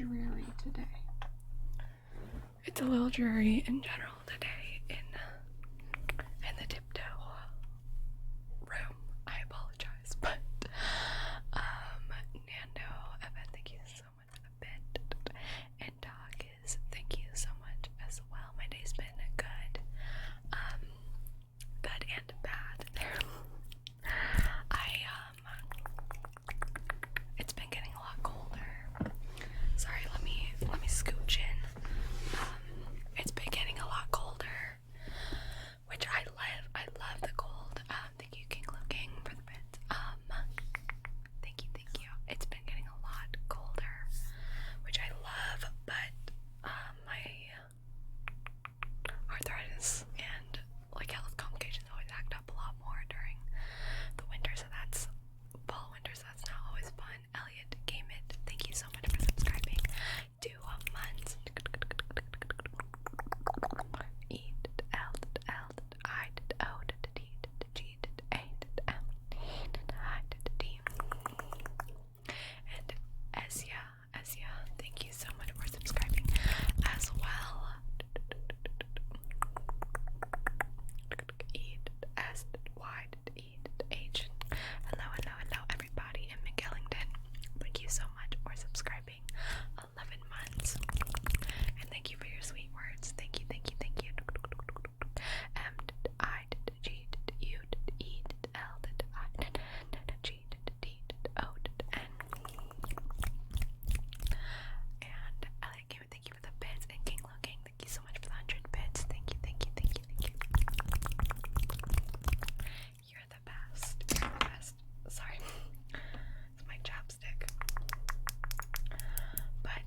dreary today. It's a little dreary in general today in the tiptoe room. I apologize, but Nando, Evan, thank you so much for the bit, and Doc is thank you so much as well. My day's been good, good and bad. It's been getting a lot colder. Sorry, let me scooch in. It's been getting a lot colder, which I love. I love the cold. Thank you, King Looking, for the bits. Thank you. It's been getting a lot colder, which I love, but my arthritis and like health complications always act up a lot more during the winter, so that's fall, winter, so that's not always fun. Elliot Game It, thank you so much for subscribing. 2 months. E L L I O D G A M I D. And Esia, thank you so much for subscribing as well. E S Y E H. Hello, everybody in McGillington. Thank you so much for subscribing. 11 months. And thank you for your sweet words. Thank you. M I G U E L I G D O N. And Elliot Game, thank you for the bits. And King Looking, thank you so much for the 100 bits. Thank you. You're the best. Sorry, it's my chapstick. But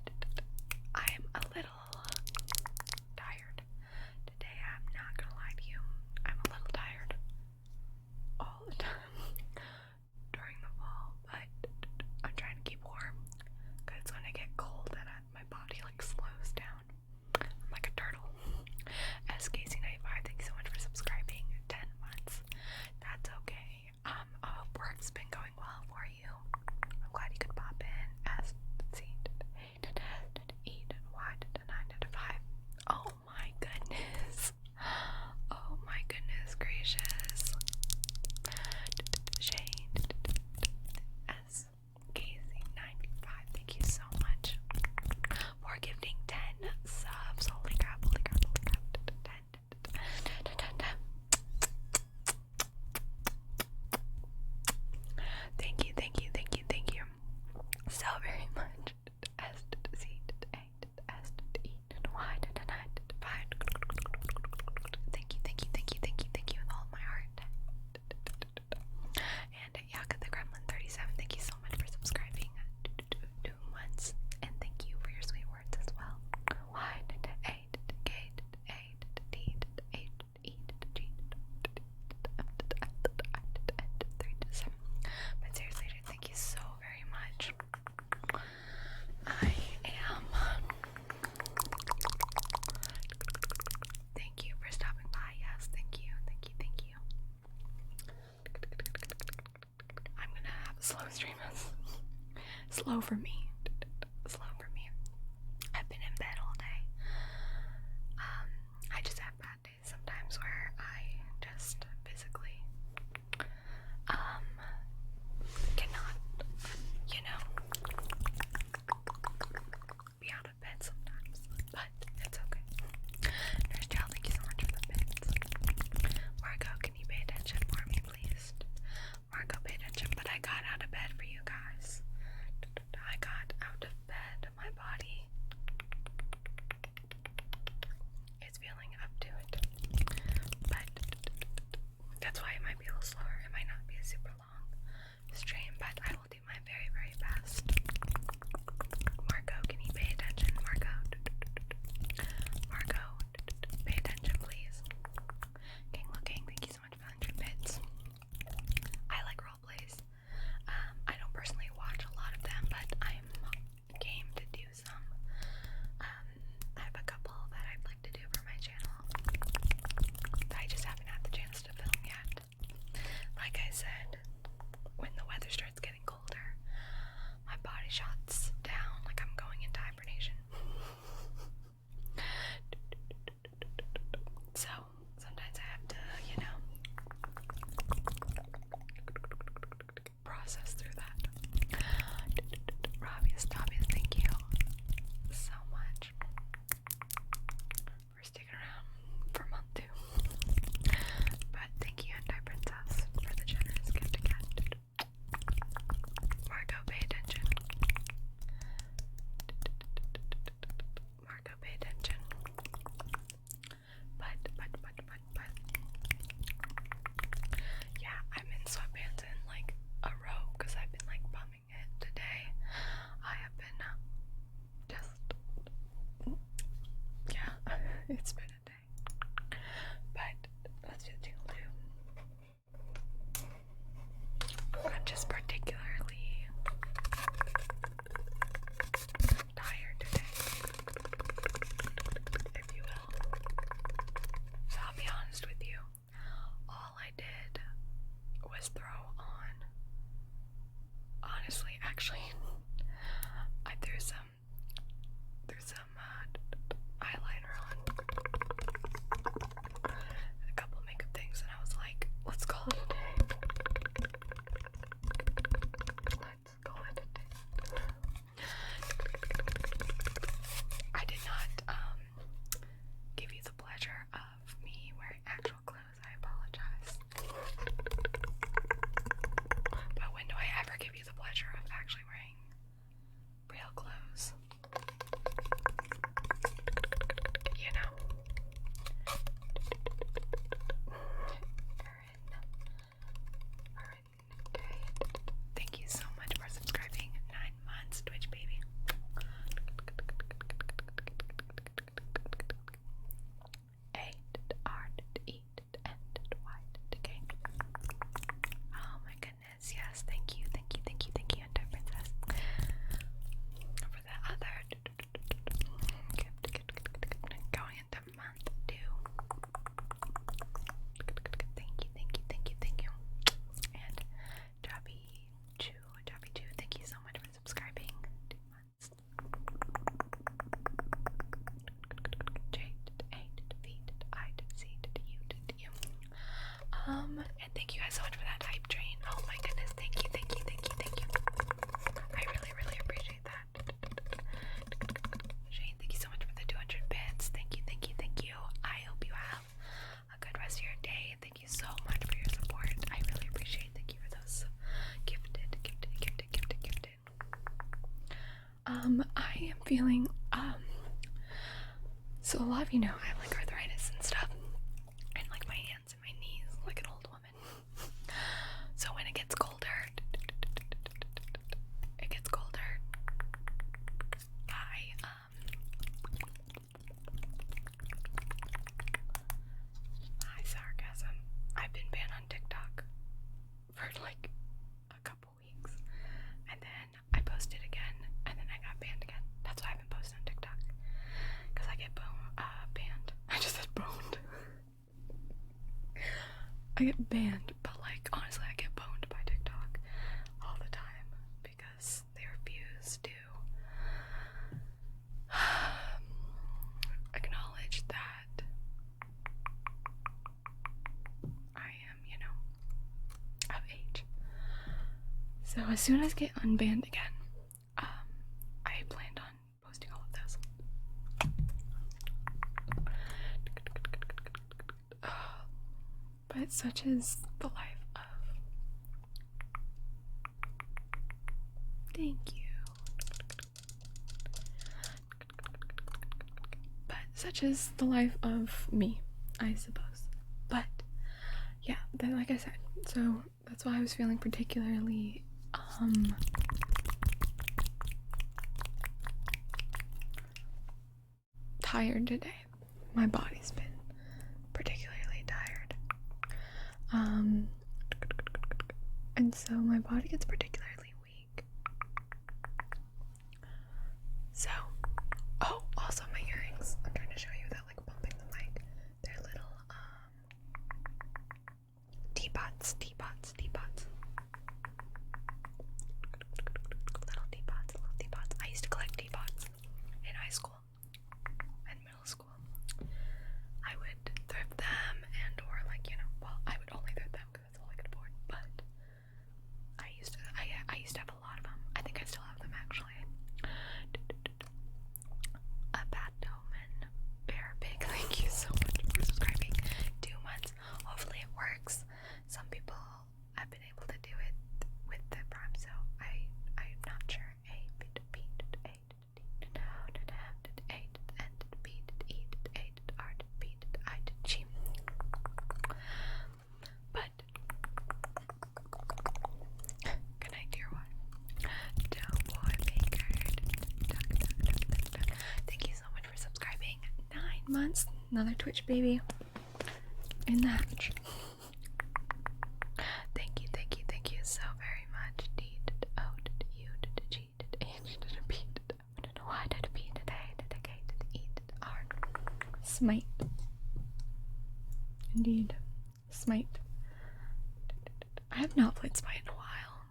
I'm a little tired today. I'm not gonna lie to you. I'm a little tired all the time during the fall, but I'm trying to keep warm because when I get cold, my body like slows down. I'm like a turtle. SKC95, thank you so much for subscribing. 10 months. That's okay. I hope work's been going well for you. I'm glad you could pop in. S C E Y 9 5. Oh my goodness. Oh my goodness gracious. Shane S KZ95. Thank you so much for gifting 10 subs. Holy crap. 10. Thank you so very much. S C A S E Y 5. Thank you with all of my heart. And Yaka the Gremlin 37, thank you so much for subscribing. 2 months, and thank you for your sweet words as well. Y 8 K 8 D 8 E G 3 7. But seriously, thank you so very much. I am. Thank you for stopping by. Yes, thank you. I'm gonna have a slow stream. Slow for me. I've been in bed all day. I just have bad days sometimes where I just physically cannot, be out of bed sometimes. But it's okay. Nurse Child, thank you so much for the bits. Marco, can you pay attention for me, please? Marco, pay attention. But I got out of bed for you guys. I got honestly, actually, I threw some eyeliner on, a couple of makeup things, and I was like, let's call it a day. Let's call it a day. I did not give you the pleasure of me wearing actual clothes. I apologize. But when do I ever give you the pleasure of actually wearing real clothes? You know? Thank you so much for subscribing. 9 months, Twitch baby. Oh my goodness, yes, thank you, Enter Princess. For the other going into month 2. Thank you. And Jabby 2, thank you so much for subscribing. 2 months. And thank you guys so much for that hype train. Oh my goodness, thank you. I really appreciate that. Shane, thank you so much for the 200 bits. Thank you. I hope you have a good rest of your day. Thank you so much for your support. I really appreciate it. Thank you for those gifted. I am feeling, so a lot of you know I have like arthritis and stuff, and like my hands and my knees, like an old woman. So when it gets colder, hi sarcasm. I've been banned on TikTok for like a couple weeks, and then I posted again, and then I got banned again. That's why I haven't posted on TikTok, because I get banned. I just said boned. I get banned, but like honestly, I get boned by TikTok all the time because they refuse to acknowledge that I am, of age. So as soon as I get unbanned again, I planned on posting all of those. But such is the life of. Thank you. But such is the life of me, I suppose. But yeah, then like I said, so that's why I was feeling particularly tired today. My body's been particularly tired. And so my body gets particularly weak. So, oh, also my earrings. I'm trying to show you without like bumping the mic. They're little teapots. Little teapots. I used to collect teapots in high school and middle school. I would thrift them and or like, well, I would only thrift them because that's all I could afford, but I used to have a lot of them. I think I still have them actually. A Batman Bear Pig, thank you so much for subscribing. 2 months. Hopefully it works. Some people have been able to do it with the Prime, so I'm not sure. But good night, dear one. Doughboy Baker. Thank you so much for subscribing. 9 months. Another Twitch baby in the hatch. Thank you so very much. D did O did U did G did H did B did O did Y did B did A did K did E did R. Smite. Indeed. Smite. I have not played Smite in a while.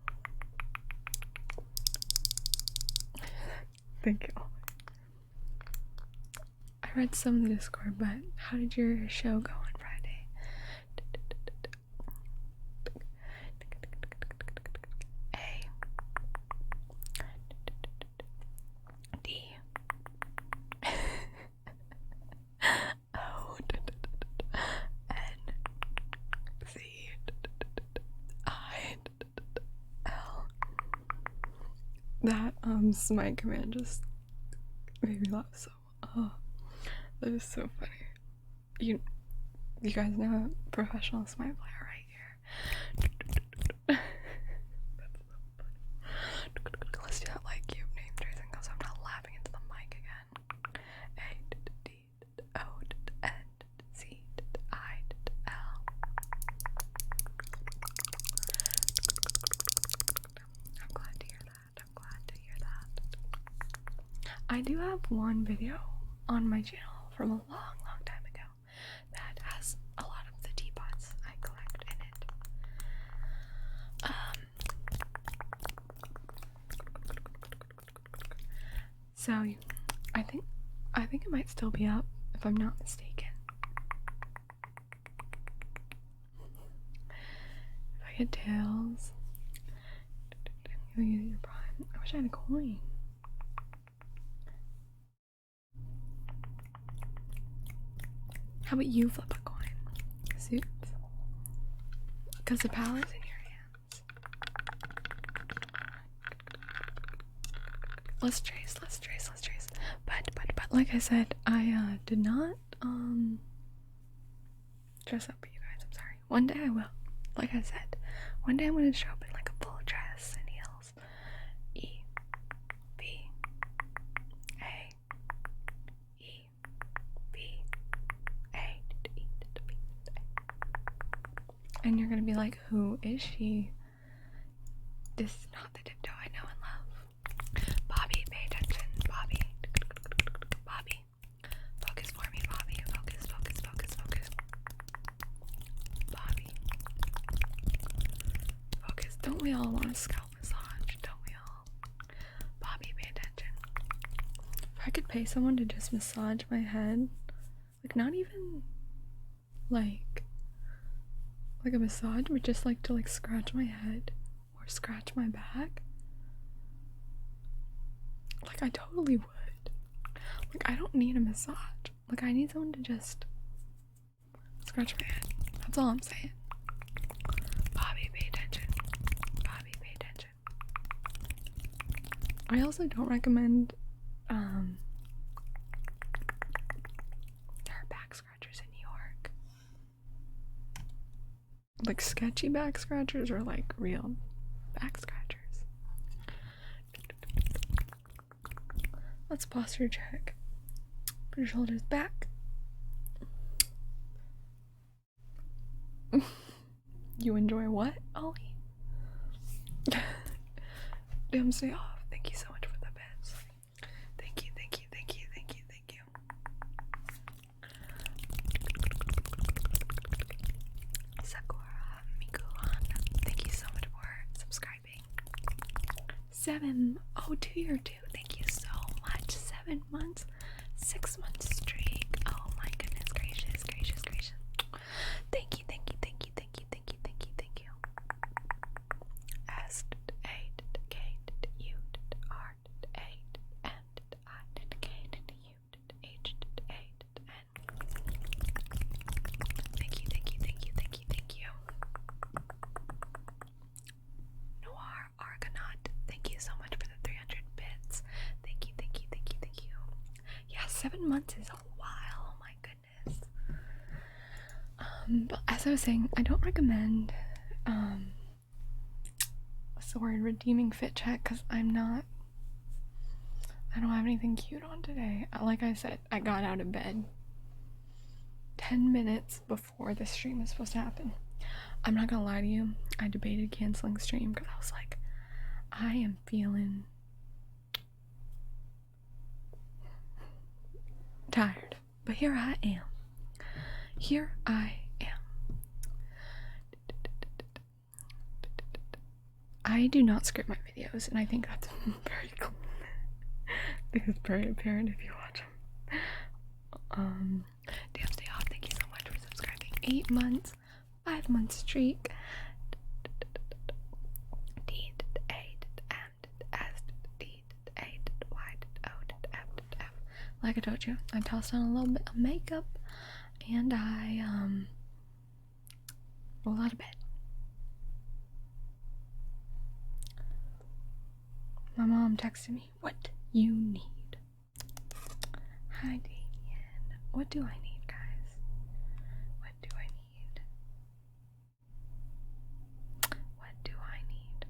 Thank you. I read some of the Discord, but how did your show go on Friday? A D O N Z I L. That smite command just made me laugh so. That is so funny. You guys know a professional smite player right here. That's so funny. Let's do that like you name tracing because I'm not laughing into the mic again. A D O N Z I L. I'm glad to hear that. I'm glad to hear that. I do have one video on my channel from a long time ago that has a lot of the teapots I collect in it. So I think it might still be up if I'm not mistaken. If I get tails, you'll use your prime. I wish I had a coin. How about you flip a coin? Suits? Because the power's in your hands. Let's trace. But like I said, I did not dress up for you guys. I'm sorry. One day I will. Like I said, one day I'm gonna show up in like a full dress and heels. E B A E B A E B. And you're gonna be like, who is she? This is not the tiptoe I know and love. Bobby, pay attention. Bobby. Bobby. Focus for me, Bobby. Focus. Bobby. Focus. Don't we all want a scalp massage? Don't we all? Bobby, pay attention. If I could pay someone to just massage my head, like not even like a massage, but just like to like scratch my head or scratch my back, like I totally would. Like I don't need a massage. Like I need someone to just scratch my head. That's all I'm saying. Bobby, pay attention. Bobby, pay attention. I also don't recommend there are back scratchers in New York. Like sketchy back scratchers or like real back scratchers. Let's posture check. Put your shoulders back. You enjoy what, Ollie? Damn, stay off. Thank you so much for the bits. Thank you. Sakura Mikuhan, thank you so much for subscribing. 7. Oh, 2 year 2. Thank you so much. 7 months. 6 months streak. Oh my goodness gracious. Thank you. S A K U R A N I K U H A N. Thank you. Noir Argonaut, thank you so much for the 300 bits. Thank you. Yeah, 7 months is a while. Oh my goodness. But as I was saying, I don't recommend what's the word, redeeming fit check, because I don't have anything cute on today. Like I said, I got out of bed 10 minutes before the stream is supposed to happen. I'm not gonna lie to you, I debated canceling stream because I was like, I am feeling tired. But here I am. I do not script my videos, and I think that's very cool. Because parent if you watch them. Damn stay off, thank you so much for subscribing. 8 months, 5 month streak. Like I told you, I tossed on a little bit of makeup and I rolled out of bed. My mom texted me, "What you need?" Hi Damien. What do I need, guys? What do I need? What do I need?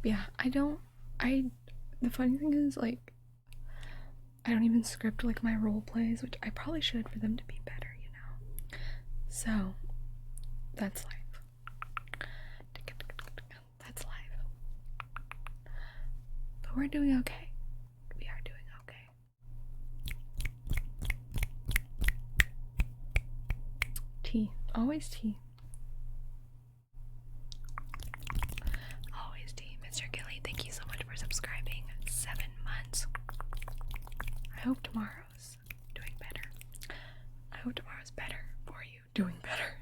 Yeah, the funny thing is, like, I don't even script like my role plays, which I probably should for them to be better, you know. So that's life. That's life. But we're doing okay. We are doing okay. Tea. Always tea. Always tea. Mr. Gilly, thank you so much for subscribing. 7 months. I hope tomorrow's doing better. I hope tomorrow's better for you. Doing better.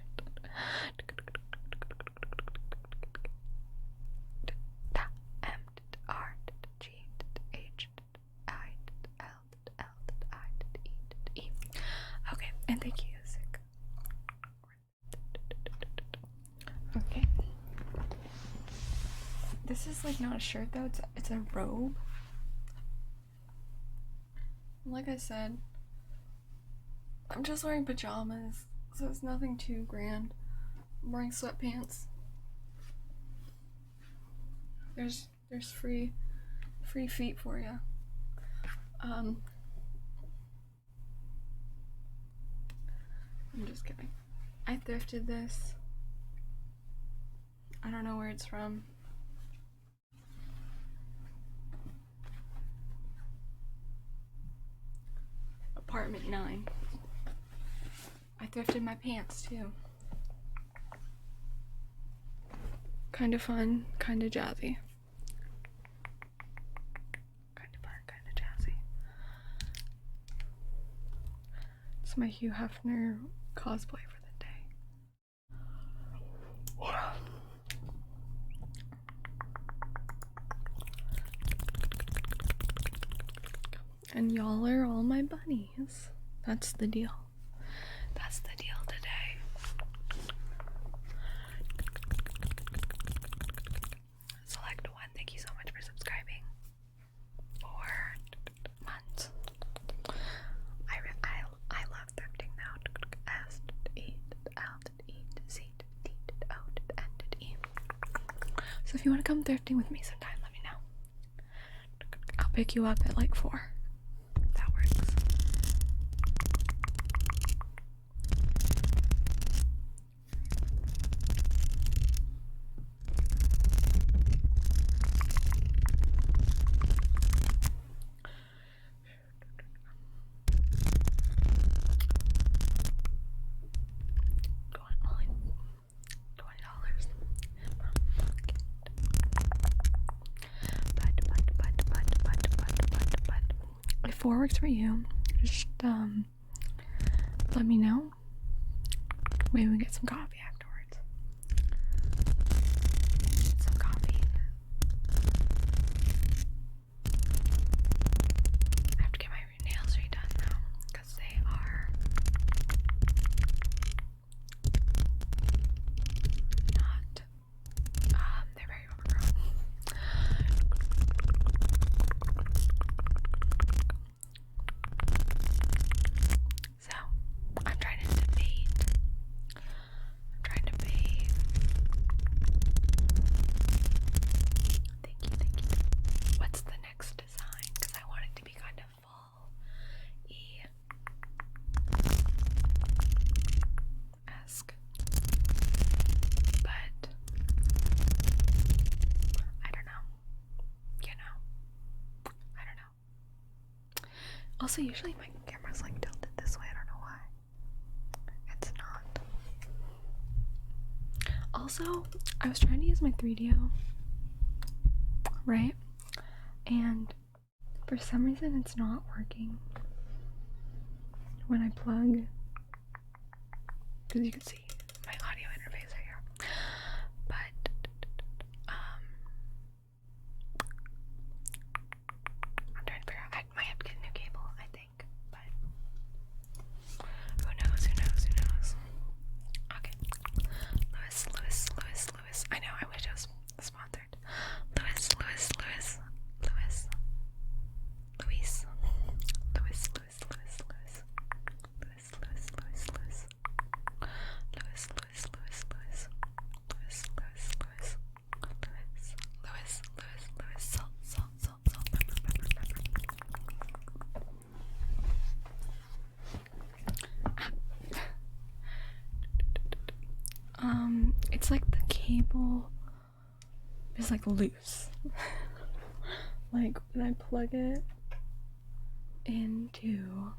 Okay, and thank you, Sick. Okay. This is like not a shirt though, it's a robe. Like I said, I'm just wearing pajamas, so it's nothing too grand. I'm wearing sweatpants. There's free feet for you. I'm just kidding. I thrifted this. I don't know where it's from. Apartment 9. I thrifted my pants too. Kind of fun, kind of jazzy. Kind of fun, kind of jazzy. It's my Hugh Hefner cosplay for the day. And y'all are all my bunnies. That's the deal. That's the deal today. Select one. Thank you so much for subscribing. 4 months. I love thrifting though. So if you want to come thrifting with me sometime, let me know. I'll pick you up at like 4. That works. If 4 works for you, just let me know. Maybe we can get some coffee afterwards. Some coffee. I have to get my nails redone now because they are not. They're very overgrown. So, I'm trying to debate. Thank you. What's the next design? Because I want it to be kind of fall-esque. But I don't know. I don't know. Also, usually my camera's like tilted this way. I don't know why. It's not. Also, I was trying to use my 3DO right? And for some reason it's not working when I plug, because you can see my audio interface right here. But I'm trying to figure out, I might have to get a new cable, I think, but who knows. Okay. Lewis. I know, I wish I was sponsored. Lewis. It's like the cable is like loose. Like when I plug it into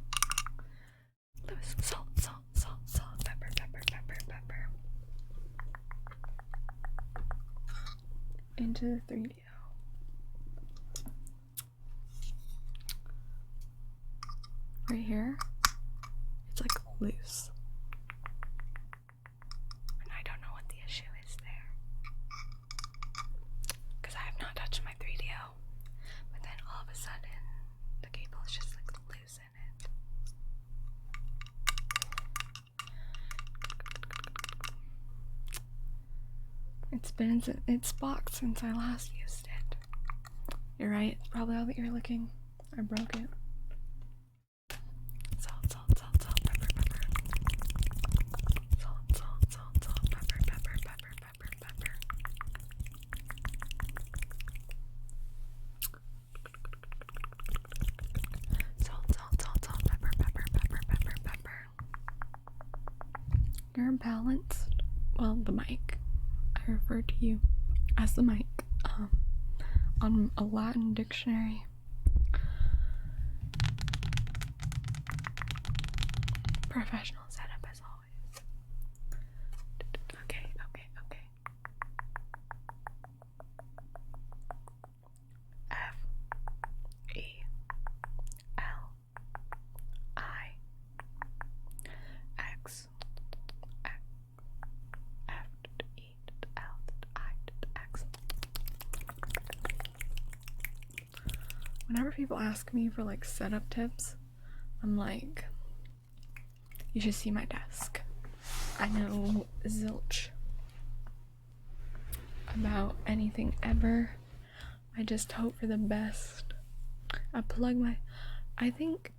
Lewis, salt, pepper, into the 3DO. Right here, it's like loose. And I don't know what the issue is there, because I have not touched my 3DO. But then all of a sudden, the cable is just like loose in it. It's been in its box since I last used it. You're right, it's probably all that you're looking. I broke it. Salt, pepper. Salt, pepper. Salt, pepper. You're balanced. Well, the mic. I refer to you as the mic. On a Latin dictionary. Professional setup as always. Okay. F E L I X F E L I X. Whenever people ask me for like setup tips, I'm like, you should see my desk. I know zilch about anything ever. I just hope for the best. I plug my, I think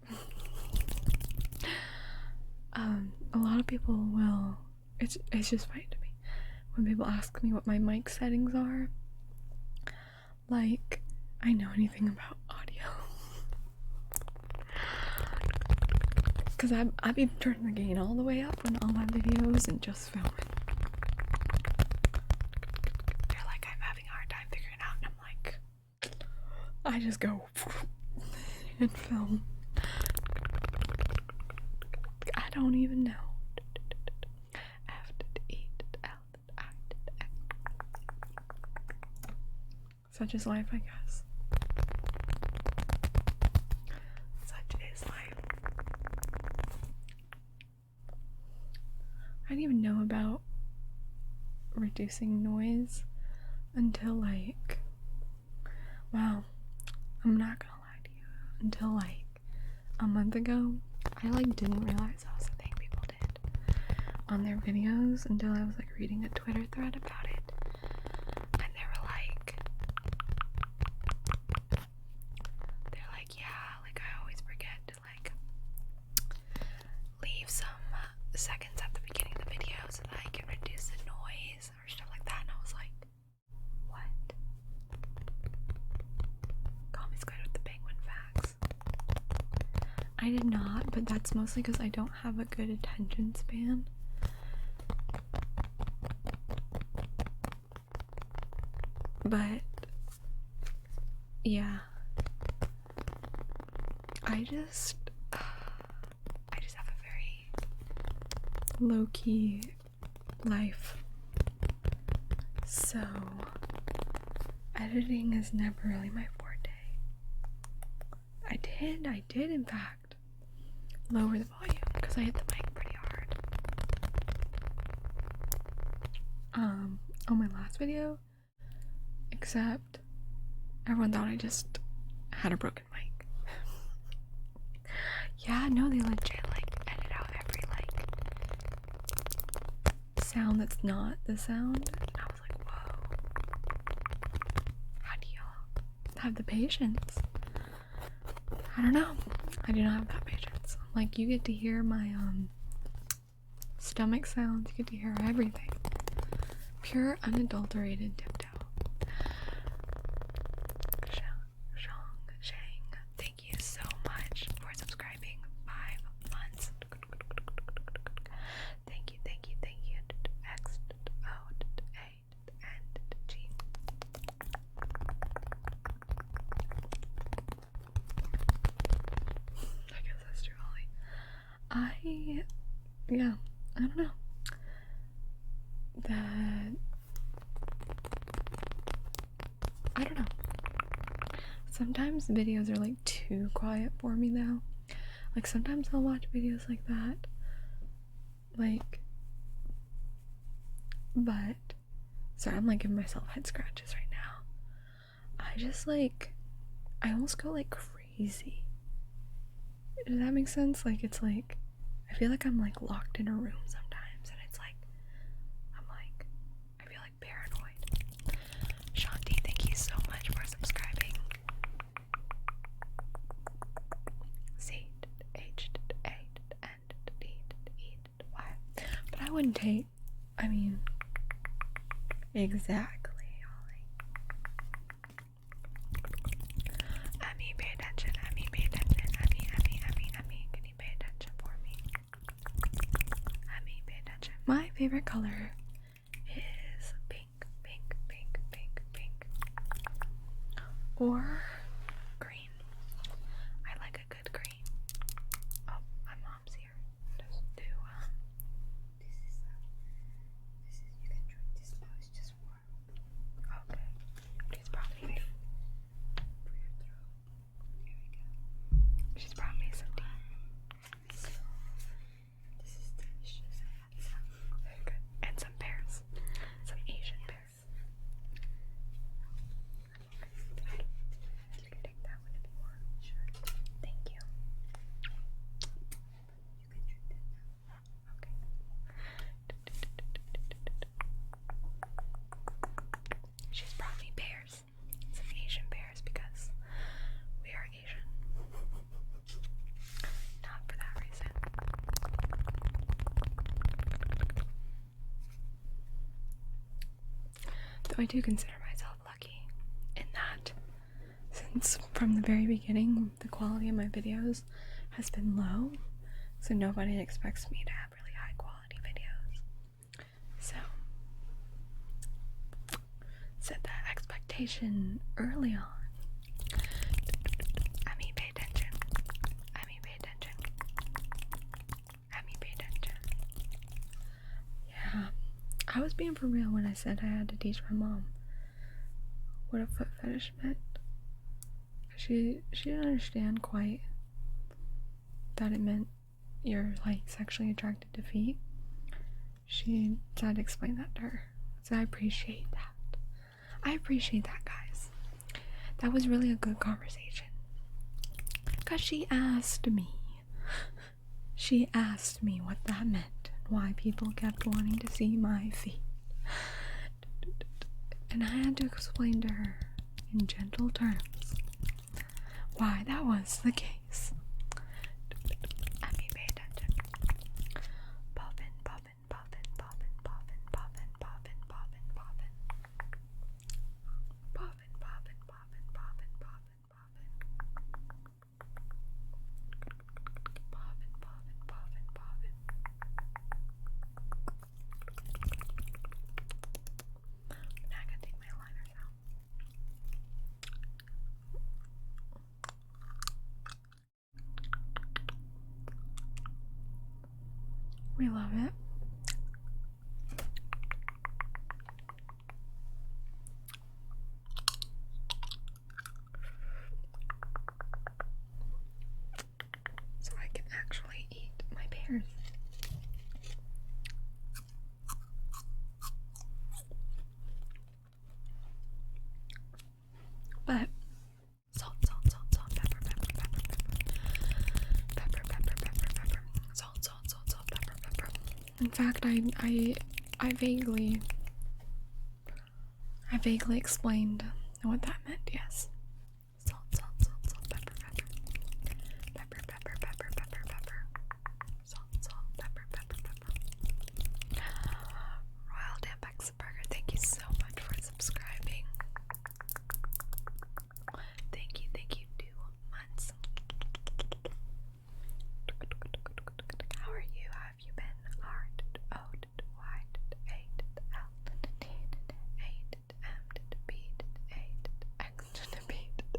a lot of people will, it's just funny to me when people ask me what my mic settings are. Like, I know anything about audio. Because I be turning the gain all the way up on all my videos and just filming. They're like, I'm having a hard time figuring it out, and I'm like, I just go and film. I don't even know. Such is life, I guess. Such is life. I didn't even know about reducing noise until like, wow, I'm not gonna lie to you, until like a month ago. I like didn't realize that was a thing people did on their videos until I was like reading a Twitter thread about it. And they were like, yeah, like I always forget to like leave some seconds at the beginning of the video so that I can reduce the noise or stuff like that. And I was like, what? Commy's good with the penguin facts. I did not, but that's mostly because I don't have a good attention span. But yeah, I just have a very low-key life, so editing is never really my forte. I did in fact lower the volume because I hit the mic pretty hard. On my last video, except everyone thought I just had a broken mic. Yeah, no, they legit like edit out every like sound that's not the sound. And I was like, whoa. How do y'all have the patience? I don't know. I do not have that patience. Like, you get to hear my stomach sounds, you get to hear everything. Pure unadulterated tiptoe. Shang, thank you so much for subscribing. 5 months. Thank you. X, O, A, and G. I guess that's true, Holly. I don't know. I don't know. Sometimes videos are like too quiet for me though. Like sometimes I'll watch videos like that. Like, but sorry, I'm like giving myself head scratches right now. I almost go like crazy. Does that make sense? Like, it's like I feel like I'm like locked in a room sometimes, and it's like I feel like paranoid. Shanti, thank you so much for subscribing. C H A N D E Y. But I wouldn't take. I mean, exactly, Holly. Emmy, pay attention. Emmy, pay attention. Emmy, can you pay attention for me? Emmy, pay attention. My favorite color is pink. Or green. I like a good green. Oh, my mom's here. Just do this is you can drink this now, it's just warm. Okay. She's brought me for your throat. Here we go. She's brought me some tea. So this is delicious. Very good. And some pears. Some Asian pears. You can take that one if you want. Sure. Thank you. You can drink that now. Okay. She's brought me pears. Some Asian pears because we are Asian. Not for that reason. Though I do consider myself lucky in that, since from the very beginning, the quality of my videos has been low, so nobody expects me to have really high quality videos. So, set that expectation early on. Emmy, pay attention. Emmy, pay attention. Emmy, pay attention. Yeah, I was being for real when I said I had to teach my mom what a foot fetish meant. She didn't understand quite that it meant you're like sexually attracted to feet. She tried to explain that to her. So I appreciate that. I appreciate that, guys. That was really a good conversation. Because she asked me what that meant and why people kept wanting to see my feet. And I had to explain to her in gentle terms why that was the case. I mean, pay attention. Poppin', poppin', poppin', poppin', poppin', poppin', poppin', poppin', poppin'. Poppin', poppin', poppin', poppin', poppin', poppin'. Poppin', poppin', poppin', poppin'. Now I gotta take my liners out. We love it. In fact, I vaguely explained what that meant. Yes. Salt, salt, salt, salt, pepper, pepper, pepper, pepper, pepper, pepper, pepper, salt, salt, pepper, pepper, pepper. Royal Dampex Burger, thank you so much for subscribing. Thank you, 2 months. How are you? How have you been? R, O, Y, A, L, D, A, M, B, A, X, B,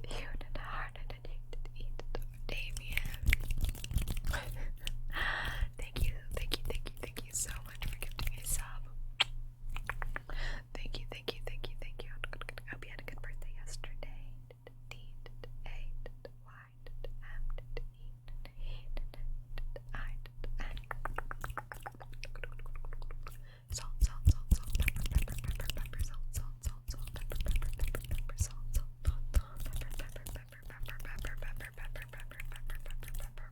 U, R, E, Damien. Thank you so much for gifting a sub. Thank you. I hope you had a good birthday yesterday. D, A, Y, M, E, I, N. Salt, salt, salt, salt, pepper, pepper, pepper, pepper, salt, salt, salt, salt, pepper, pepper, pepper, pepper, salt, salt, pepper, pepper, pepper, pepper, pepper, pepper, pepper, pepper, pepper, pepper, pepper.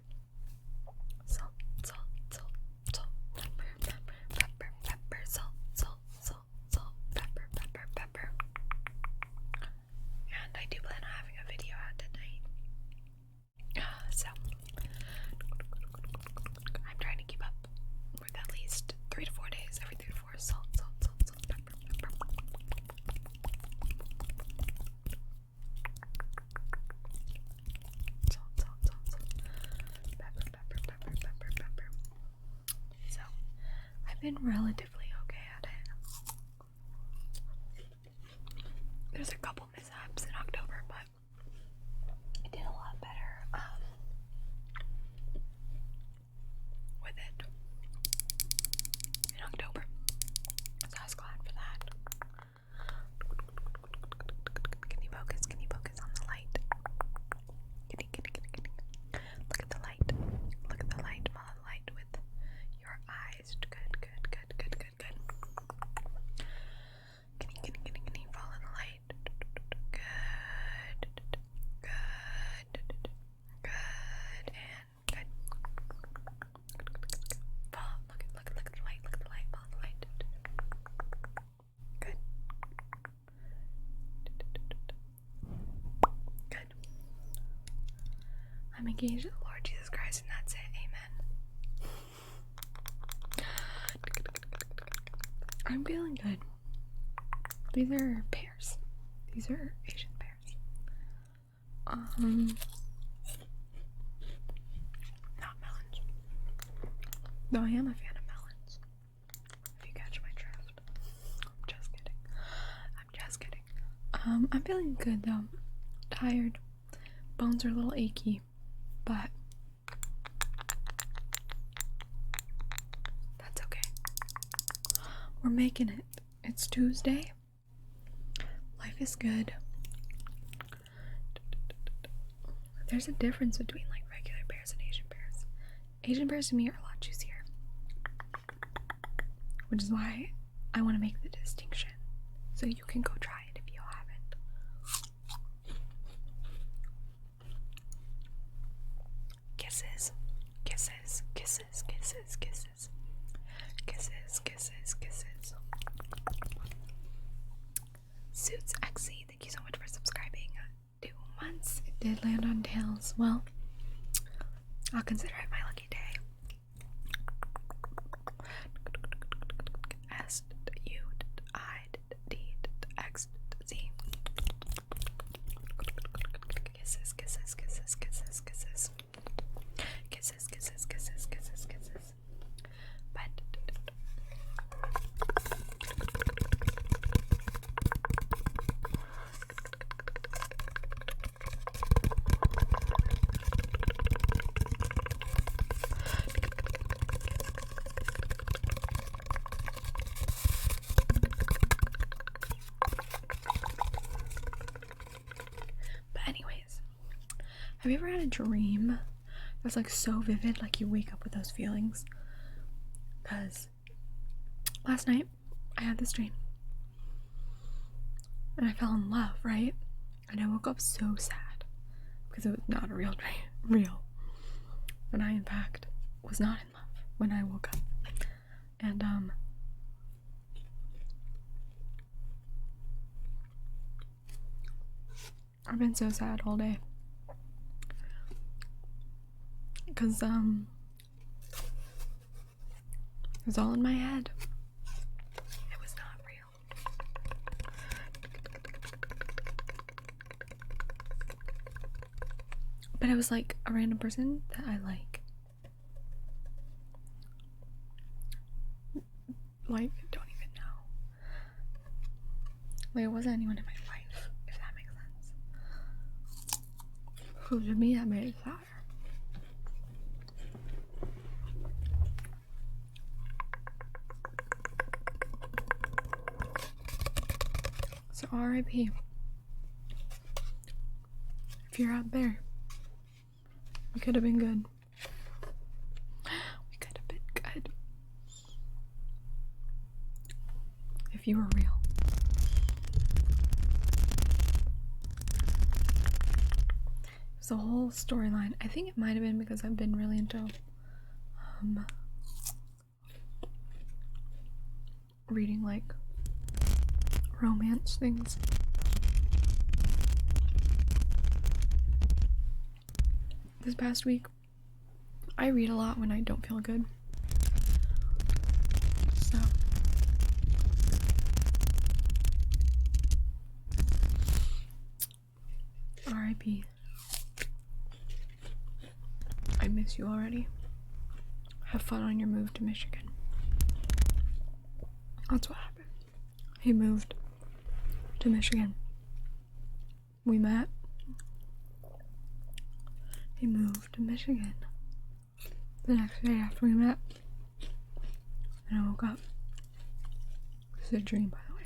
Salt, salt, salt, salt, pepper, pepper, pepper, pepper, salt, salt, salt, salt, pepper, pepper, pepper. And I do plan on having a video out tonight. So I'm trying to keep up with at least 3 to 4 days, every 3 to 4, salt, salt, salt, salt, pepper, pepper. Salt, salt, salt, salt, pepper, pepper, pepper, pepper, pepper. So I've been relatively okay at it. There's a couple mishaps in October, but I did a lot better with it in October, so I was glad for that. Can you focus on the light? Look at the light. Follow the light with your eyes. Good. Can you follow the light? Good. And good. Follow. Look at the light. Follow the light. Good. Good. I'm engaged to the Lord Jesus Christ, and that's it. Amen. I'm feeling good. These are pears. These are Asian pears. Not melons. Though I am a fan of melons. If you catch my drift. I'm just kidding. I'm feeling good though. Tired. Bones are a little achy, but that's okay. We're making it. It's Tuesday. Life is good. There's a difference between like regular pears and Asian pears. Asian pears to me are a lot juicier, which is why I want to make the distinction so you can go try it if you haven't. Kisses. Suits XC, thank you so much for subscribing. 2 months. It did land on tails. Well, I'll consider it my lucky day. S U I D X Z. Kisses. But anyways, have you ever had a dream that's like so vivid, like you wake up with those feelings? Because last night I had this dream and I fell in love, right? And I woke up so sad because it was not a real dream, and I in fact was not in love when I woke up. And I've been so sad all day. Cause it was all in my head. It was not real. But it was like a random person that I like don't even know. Like it wasn't anyone in my life, if that makes sense. So to me that made it sadder. So R.I.P. If you're out there, we could have been good. We could have been good. If you were real. It's a whole storyline. I think it might have been because I've been really into reading like romance things. This past week, I read a lot when I don't feel good. So R.I.P. I miss you already. Have fun on your move to Michigan. That's what happened. He moved to Michigan. We met. He moved to Michigan. The next day after we met. And I woke up. It's a dream, by the way.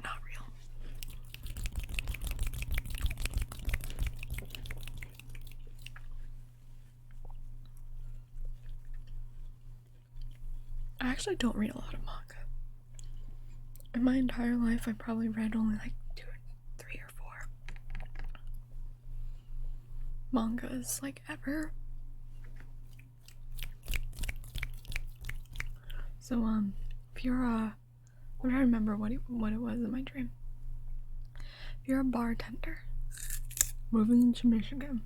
Not real. I actually don't read a lot of manga. In my entire life, I probably read only like 2 or 3 or 4 mangas, like, ever. So, if you're I'm trying to remember what it was in my dream. If you're a bartender moving into Michigan,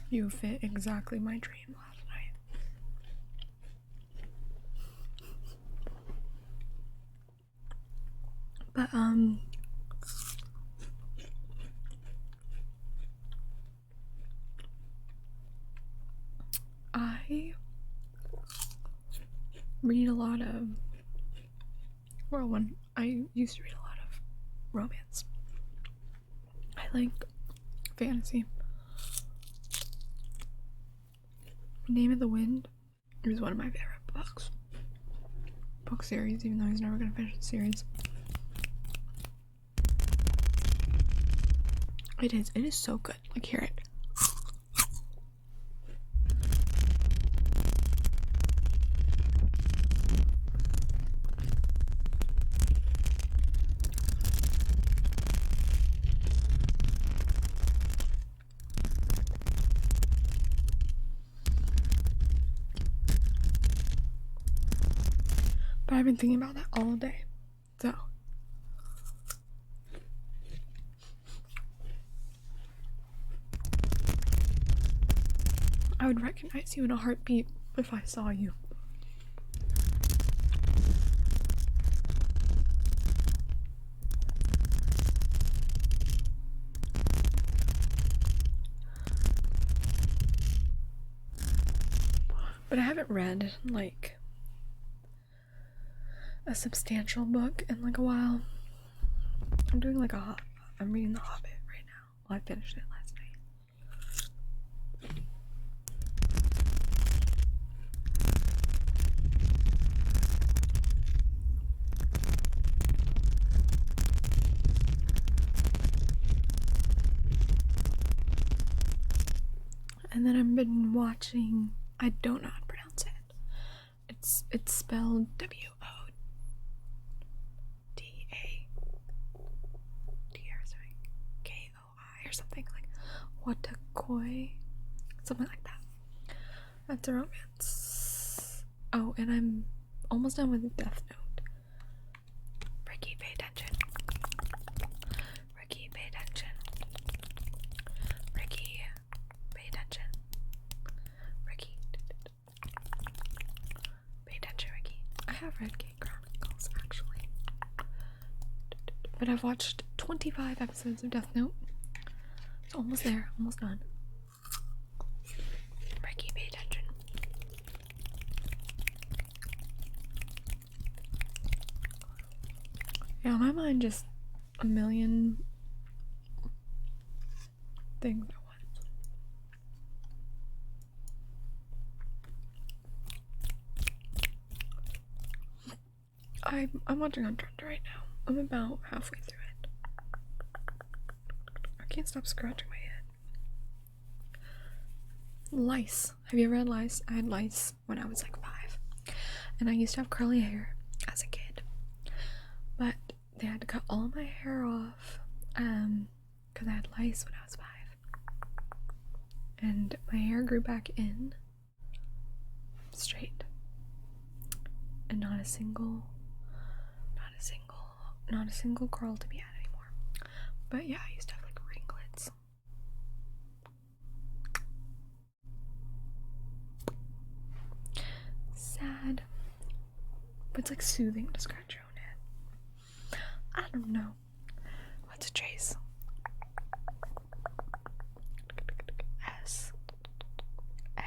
you fit exactly my dream last night. But, I read a lot of, well, when I used to read a lot of romance. I like fantasy. Name of the Wind is one of my favorite book series, even though he's never gonna finish the series. It is so good. Like, hear it. But I've been thinking about that all day. So I would recognize you in a heartbeat if I saw you. But I haven't read, like, a substantial book in, like, a while. I'm doing, like, I'm reading The Hobbit right now. Well, I finished it last night. And then I've been watching, I don't know how to pronounce it. It's spelled W-O-D-A or something, K-O-I or something, like Watakoi. something like that. That's a romance. Oh, and I'm almost done with Death Note. Ricky, pay attention. Ricky, pay attention. Ricky, pay attention. Ricky, pay attention, Ricky. I have read Gay Chronicles, actually. But I've watched 25 episodes of Death Note. It's almost there, almost done. Ricky, pay attention. Yeah, my mind just a million things at once. I'm watching on Trend right now. I'm about halfway through it. I can't stop scratching my head. Lice. Have you ever had lice? I had lice when I was like 5. And I used to have curly hair as a kid. But they had to cut all my hair off because I had lice when I was 5. And my hair grew back in straight. And not a single curl to be had anymore. But yeah, I used to have like ringlets. Sad. But it's like soothing to scratch your own head. I don't know. What's a trace? S A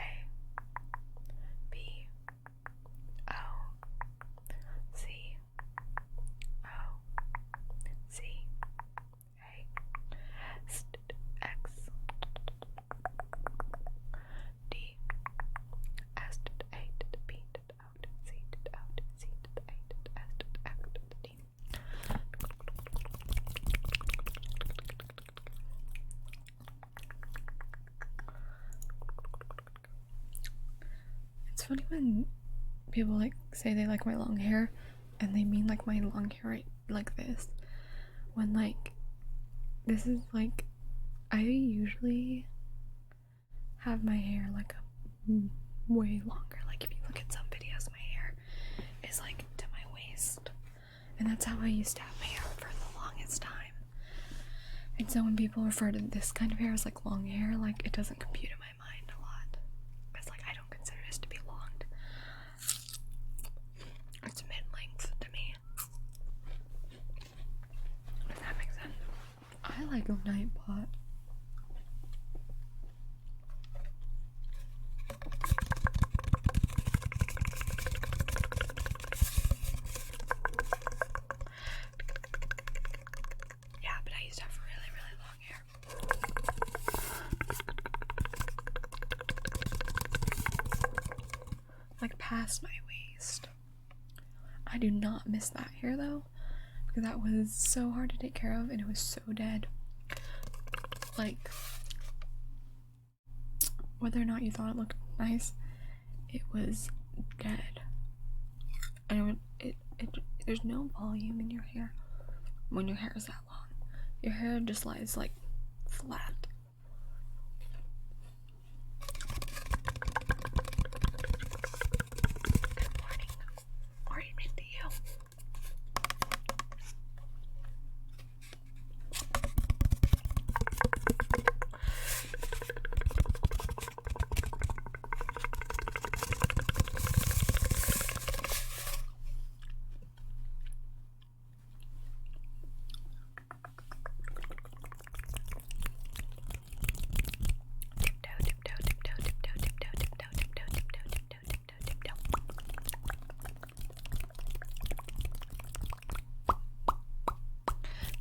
B O C O C A X D S A B O C O C A S X D. It's funny when people like say they like my long hair and they mean like my long hair right like this, when like this is like I usually have my hair like a way longer. Like if you look at some videos, my hair is like to my waist, and that's how I used to have my hair for the longest time. And so when people refer to this kind of hair as like long hair, like it doesn't compute in my mind a lot, because like I don't consider this to be long. It's mid-length to me. Does that make sense? I like a night pot. Yeah, but I used to have really, really long hair. Like past my waist. I do not miss that hair though, because that was so hard to take care of and it was so dead. Like, whether or not you thought it looked nice, it was dead. And there's no volume in your hair when your hair is that long. Your hair just lies like flat. Good morning, or evening to you.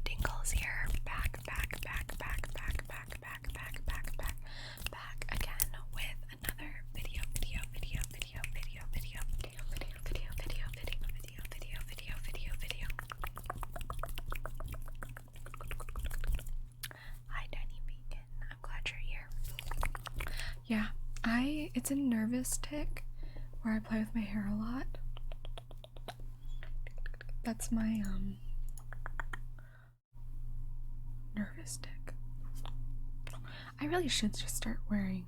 Tingles here, back again with another video. Hi, Tiny Beacon. I'm glad you're here. Yeah, it's a nervous tick where I play with my hair a lot. That's my nervous tick. I really should just start wearing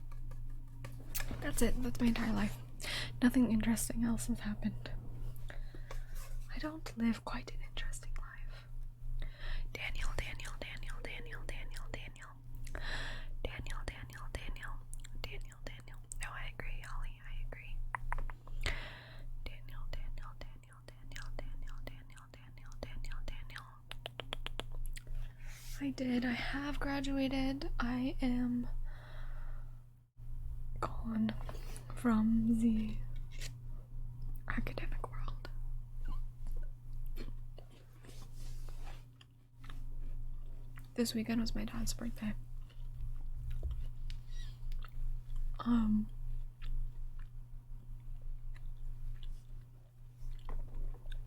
That's it. That's my entire life. Nothing interesting else has happened. I don't live quite an interesting life. Daniel. No, I agree, Ollie, I agree. Daniel. I have graduated. I am gone from the academic world. This weekend was my dad's birthday.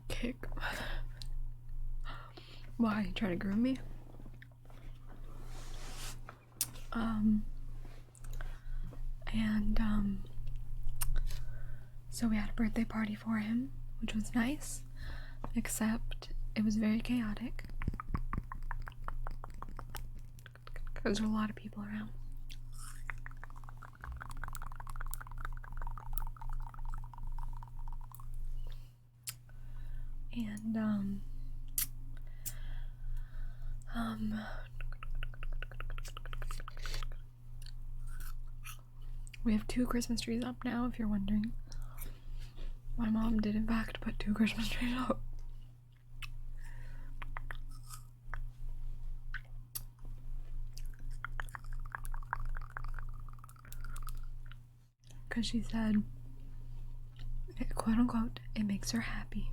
Kick. Why? Try to groom me? So we had a birthday party for him, which was nice, except it was very chaotic because there were a lot of people around. And we have 2 Christmas trees up now, if you're wondering. My mom did in fact put 2 Christmas trees up. Because she said, quote unquote, it makes her happy.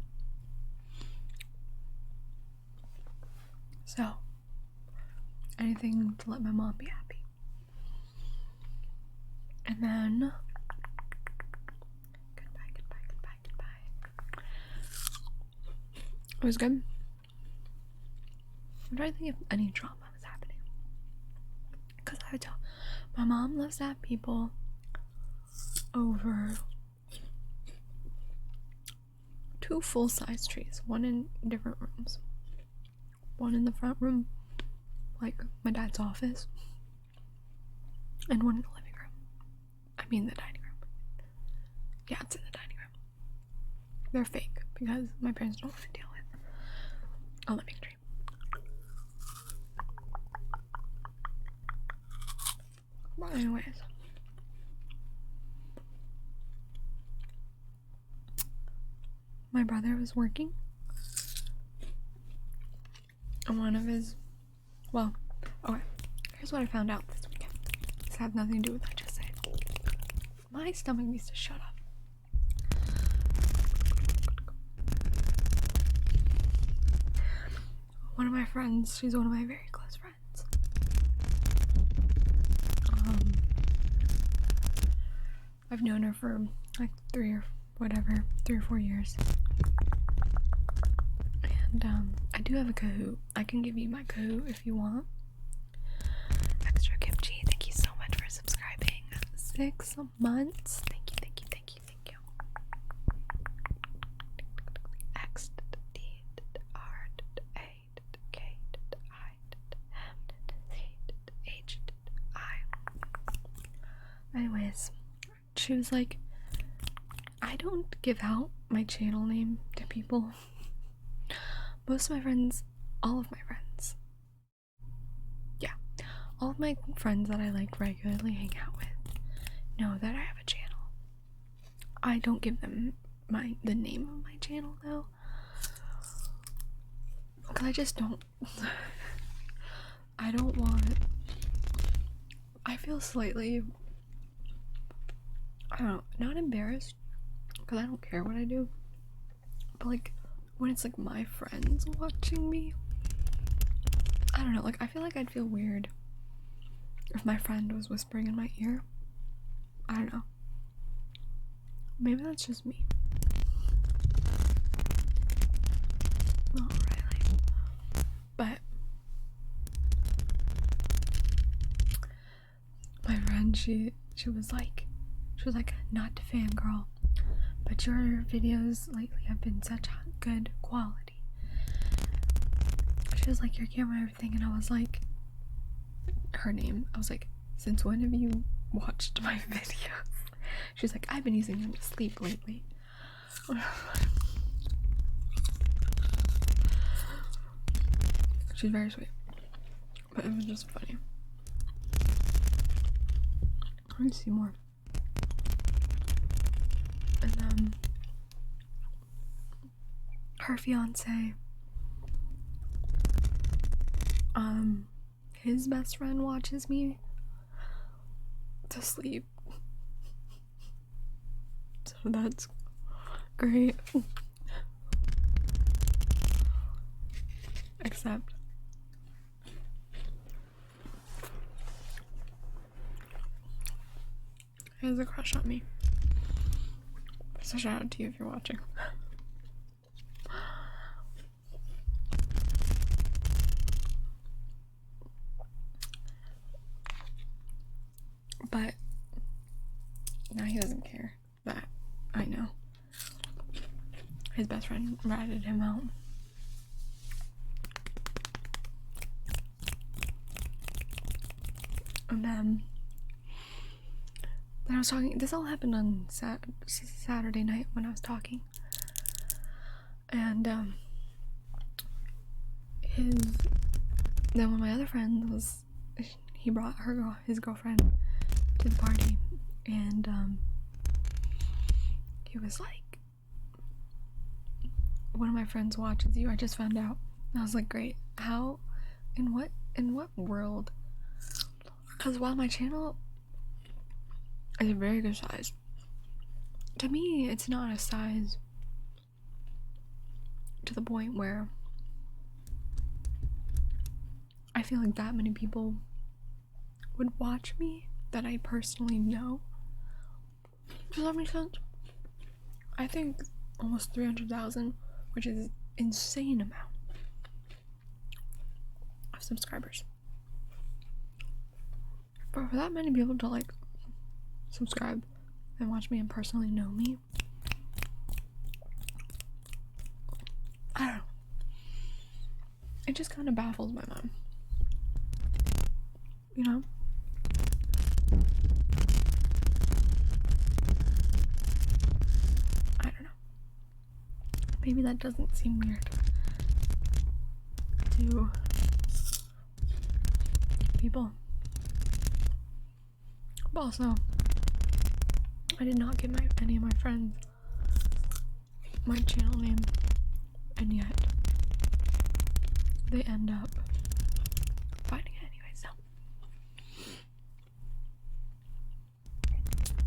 So, anything to let my mom be happy. And then, goodbye. It was good. I'm trying to think if any drama was happening. Because I would tell, my mom loves to have people over 2 full-size trees, one in different rooms. One in the front room, like my dad's office, and one in the living room. I mean the dining room. Yeah, it's in the dining room. They're fake because my parents don't want to deal with a living tree. But anyways, my brother was working, and one of his, well, okay, here's what I found out this weekend. This had nothing to do with what I just said. My stomach needs to shut up. One of my friends, she's one of my very close friends. I've known her for like 3 or 4 years. And I do have a Kahoot. I can give you my Kahoot if you want. Extra Kimchi, thank you so much for subscribing. 6 months. Thank you. X D R A K I M H I. Anyways, she was like, I don't give out my channel name to people. Most of my friends, all of my friends, yeah, all of my friends that I like regularly hang out with know that I have a channel. I don't give them the name of my channel though, because I just don't. I don't want. I feel slightly, I don't know, not embarrassed because I don't care what I do, but like when it's like my friends watching me, I don't know, like I feel like I'd feel weird if my friend was whispering in my ear. I don't know. Maybe that's just me. Not really. But my friend, she was like, not to fangirl, but your videos lately have been such good quality. She was like, your camera and everything, and I was like, her name, I was like, since when have you watched my videos? She's like, I've been using them to sleep lately. She's very sweet, but it was just funny. Let me see more. And her fiance, his best friend watches me to sleep, so that's great. Except he has a crush on me. So shout out to you if you're watching. But now he doesn't care that I know. His best friend ratted him out. And then I was talking, this all happened on Saturday night when I was talking. And then when my other friend was, he brought his girlfriend to the party, and he was like, one of my friends watches you, I just found out. And I was like, great. How? In what world? Because while my channel is a very good size, to me it's not a size to the point where I feel like that many people would watch me that I personally know. Does that make sense? I think almost 300,000, which is an insane amount of subscribers. But for that many people to like subscribe and watch me and personally know me, I don't know. It just kind of baffles my mind. You know? I don't know. Maybe that doesn't seem weird to people. But also, I did not give any of my friends my channel name, and yet they end up finding it anyway, so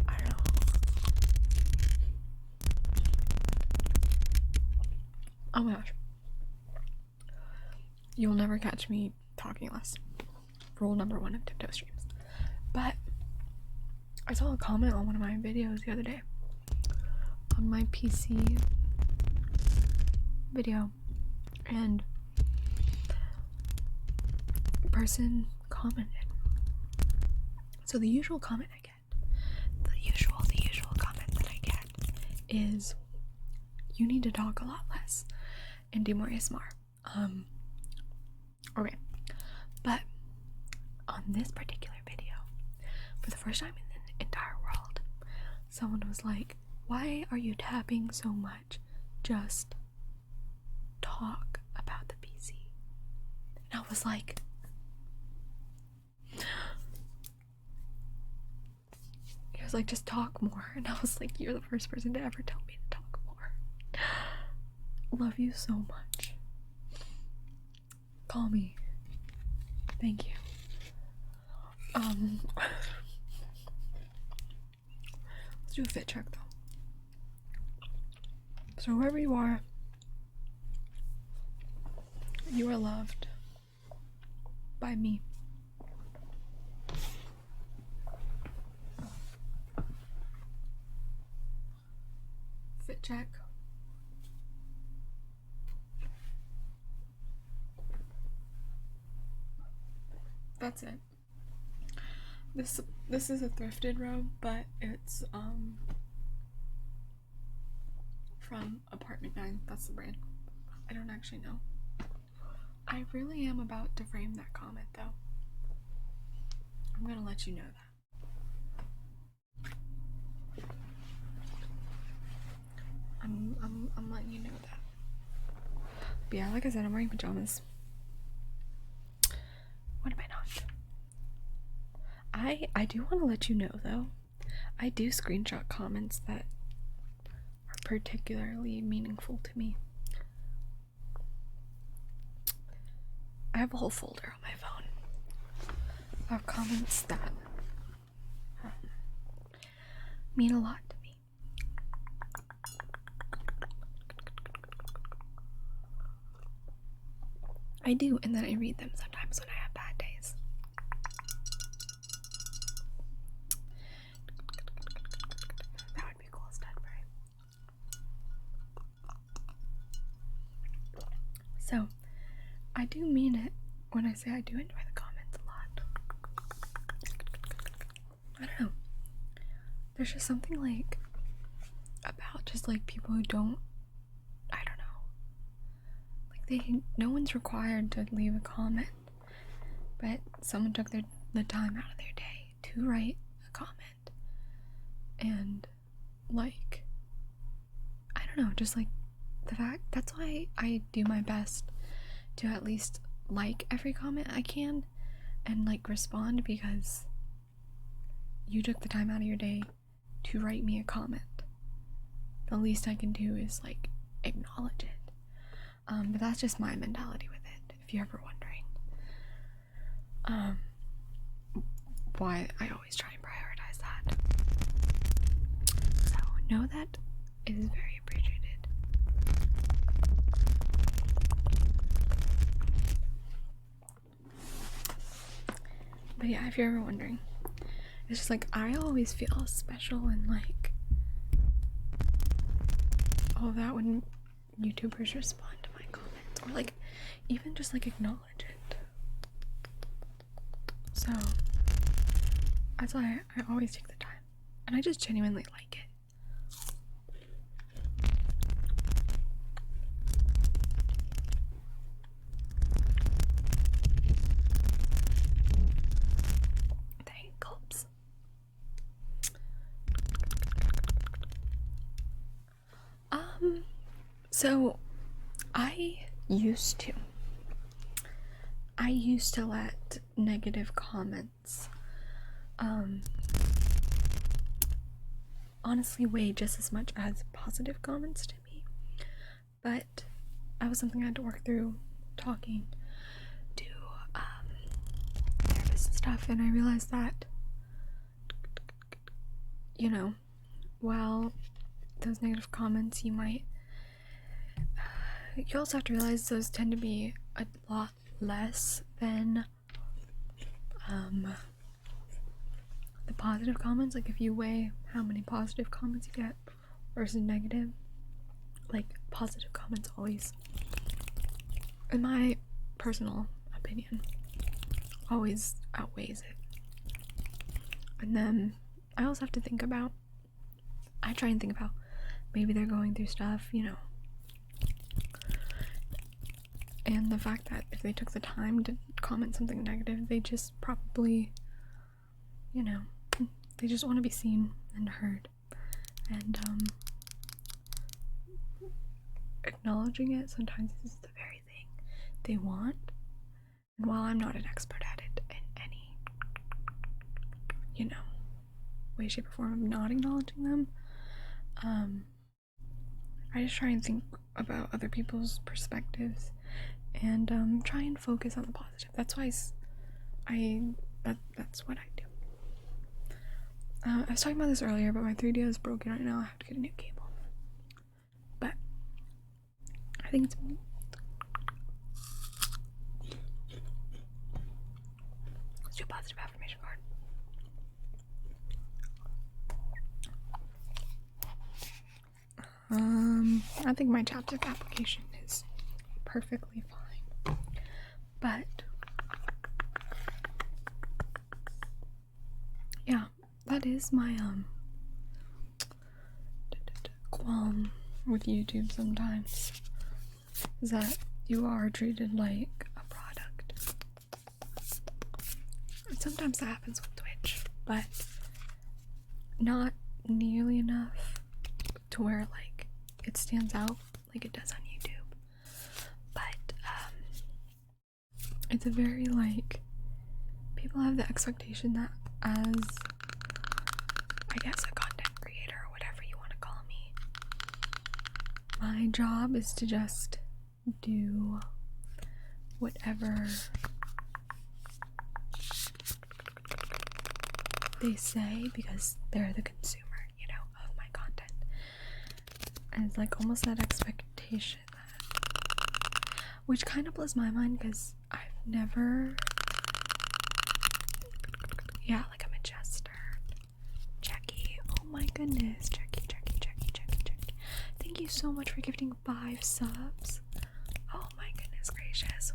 I don't know. Oh my gosh. You will never catch me talking less. Rule number 1 of tiptoe streams. But I saw a comment on one of my videos the other day on my PC video, and a person commented. So the usual comment I get, the usual comment that I get is, you need to talk a lot less and do more ASMR. Okay, but on this particular video, for the first time in the entire world, someone was like, why are you tapping so much? Just talk about the PC. And I was like, he was like, just talk more. And I was like, you're the first person to ever tell me to talk more. Love you so much. Call me. Thank you. Let's do a fit check though. So whoever you are loved by me. Fit check. That's it. This is a thrifted robe, but it's from Apartment 9. That's the brand. I don't actually know. I really am about to frame that comment though. I'm gonna let you know that. I'm letting you know that. But yeah, like I said, I'm wearing pajamas. What am I not? I do want to let you know though, I do screenshot comments that are particularly meaningful to me. I have a whole folder on my phone of comments that mean a lot to me. I do, and then I read them sometimes when I have bad days. That would be cool, Studbury. So, I do mean it when I say I do enjoy the comments a lot. I don't know. There's just something like about just like people who don't, I don't know. Like no one's required to leave a comment, but someone took the time out of their day to write a comment. And like, I don't know, just like the fact, that's why I do my best to at least like every comment I can and like respond, because you took the time out of your day to write me a comment. The least I can do is like acknowledge it. But that's just my mentality with it, if you're ever wondering. Why I always try and prioritize that. So know that it is very appreciated. But yeah, if you're ever wondering, it's just like I always feel special and like all of that when YouTubers respond to my comments, or like even just like acknowledge it. So that's why I always take the time, and I just genuinely like it. Tingles. So I used to let negative comments honestly weigh just as much as positive comments to me, but that was something I had to work through talking to therapists and stuff, and I realized that, you know, while those negative comments, you also have to realize those tend to be a lot less than the positive comments. Like if you weigh how many positive comments you get versus negative, like positive comments always, in my personal opinion, always outweighs it. And then I also have to think about, I try and think about maybe they're going through stuff, you know, and the fact that if they took the time to comment something negative, they just probably, you know, they just want to be seen and heard, and acknowledging it sometimes is the very thing they want. And while I'm not an expert at it in any, you know, way, shape, or form of not acknowledging them, I just try and think about other people's perspectives and try and focus on the positive. That's why that's what I do. I was talking about this earlier, but my 3D is broken right now. I have to get a new cable. But I think it's, let's do a positive affirmation card. I think my chapstick application is perfectly fine, but yeah, that is my qualm with YouTube sometimes, is that you are treated like a product. And sometimes that happens with Twitch, but not nearly enough to where like it stands out like it does on YouTube, but it's a very like, people have the expectation that as, I guess, a content creator or whatever you want to call me, my job is to just do whatever they say because they're the consumer, you know, of my content. And it's like almost that expectation that, which kind of blows my mind because I've never, yeah, like I'm a jester. Jackie, oh my goodness, Jackie. Thank you so much for gifting 5 subs. Oh my goodness gracious.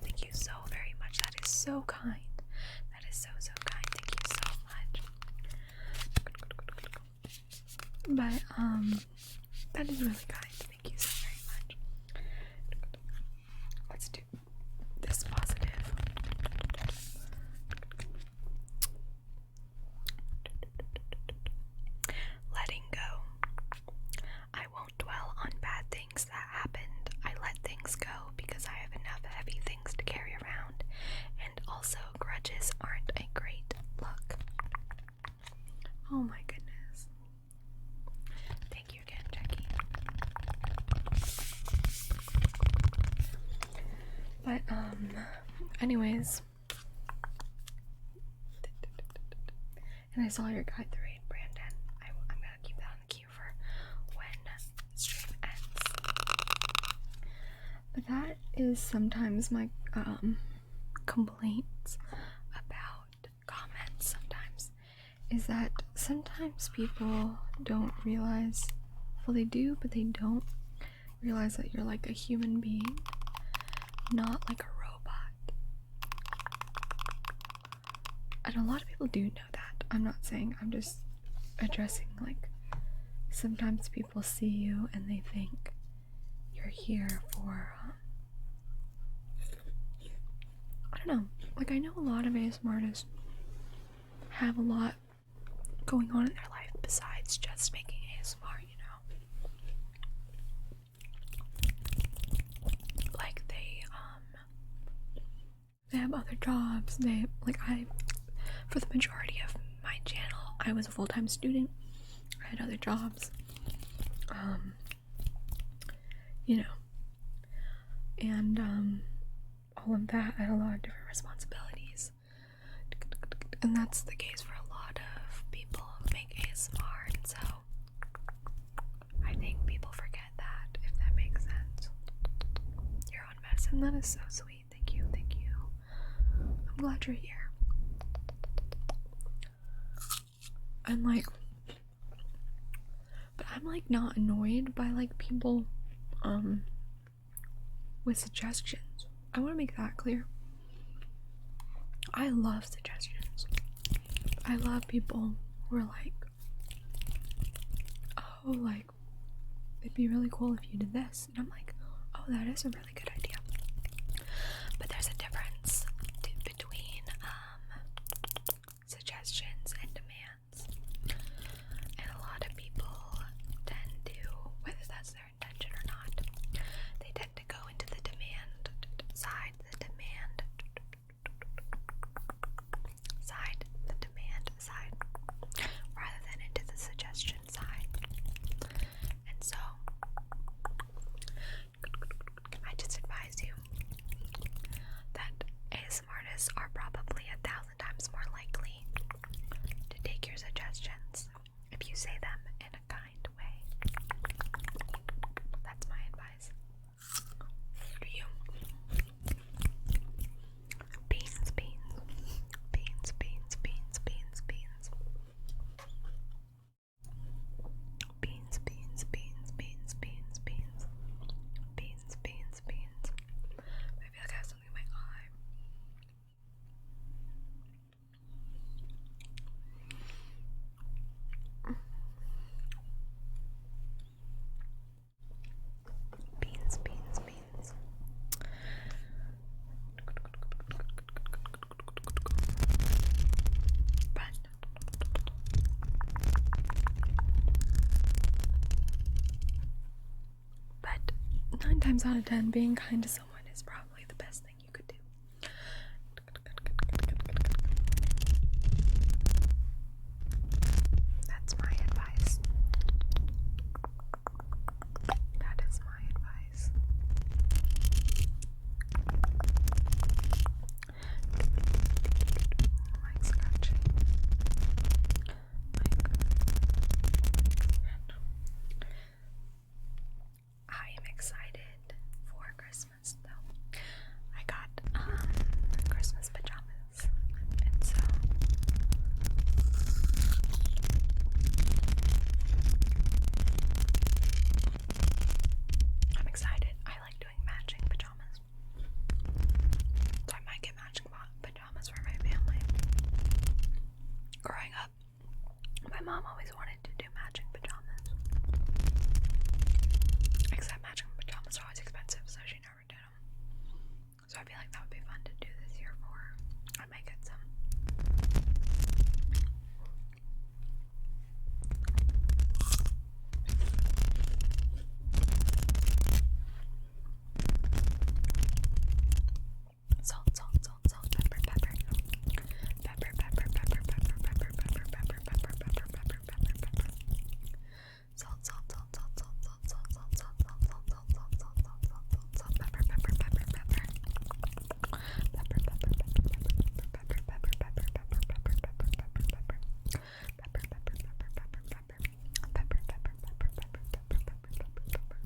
Thank you so very much. That is so kind. That is so kind. Thank you so much. But that is really kind. Thank you so very much. Let's do this positive. Letting go. I won't dwell on bad things that happened. I let things go because I have enough heavy things to carry around, and also grudges aren't a great look. Oh my goodness. Thank you again, Jackie. But anyways, and I saw your guide to raid, Brandon. I'm gonna keep that on the queue for when stream ends. But that is sometimes my complaints about comments sometimes, is that sometimes people don't realize, well they do, but they don't realize that you're like a human being, not like a robot. And a lot of people do know that. I'm not saying, I'm just addressing like, sometimes people see you and they think you're here for I don't know, like I know a lot of ASMR artists have a lot going on in their life besides just making ASMR, you know. Like they have other jobs. They like, for the majority of my channel, I was a full-time student. I had other jobs. You know. And all of that, I had a lot of different responsibilities. And that's the case for a lot of people who make ASMR, and so I think people forget that, if that makes sense. Your own medicine, that is so sweet. Thank you. I'm glad you're here. I'm like not annoyed by like people with suggestions. I want to make that clear. I love suggestions. I love people who are like, oh, like it'd be really cool if you did this, and I'm like, oh, that is a really good idea. But there's a difference between suggestions and demands, and a lot of people tend to, whether that's their intention or not, they tend to go into the demand side, rather than into the suggestion side. And so I just advise you that ASMR artists are probably 1,000 times more likely to take your suggestions if you say them in a kind way. That's my advice for you. Beans. I feel like I have something in my eye. times out of 10, being kind to someone is probably the best thing you could do. That's my advice. That is my advice. Mic scratching. I am excited for Christmas though. I got Christmas pajamas, and so I'm excited. I like doing matching pajamas, so I might get matching pajamas for my family. Growing up, my mom always wanted to do matching pajamas, except matching pajamas are always expensive, so she never did them. So I feel like that would be fun to do this year for her. I might get some. Salt, salt, salt, salt, pepper, pepper. Pepper, pepper, pepper, pepper, pepper, pepper, pepper, pepper, pepper, pepper, pepper, pepper. Salt, salt, salt, salt, salt, salt, salt, salt, salt, salt, salt, salt, salt, salt, salt, salt, salt, salt, pepper, pepper, pepper, pepper. Pepper, pepper, pepper, pepper, pepper, pepper, pepper, pepper, pepper, pepper, pepper, pepper, pepper. Pepper, pepper, pepper, pepper, pepper. Pepper, pepper, pepper, pepper, pepper, pepper, pepper.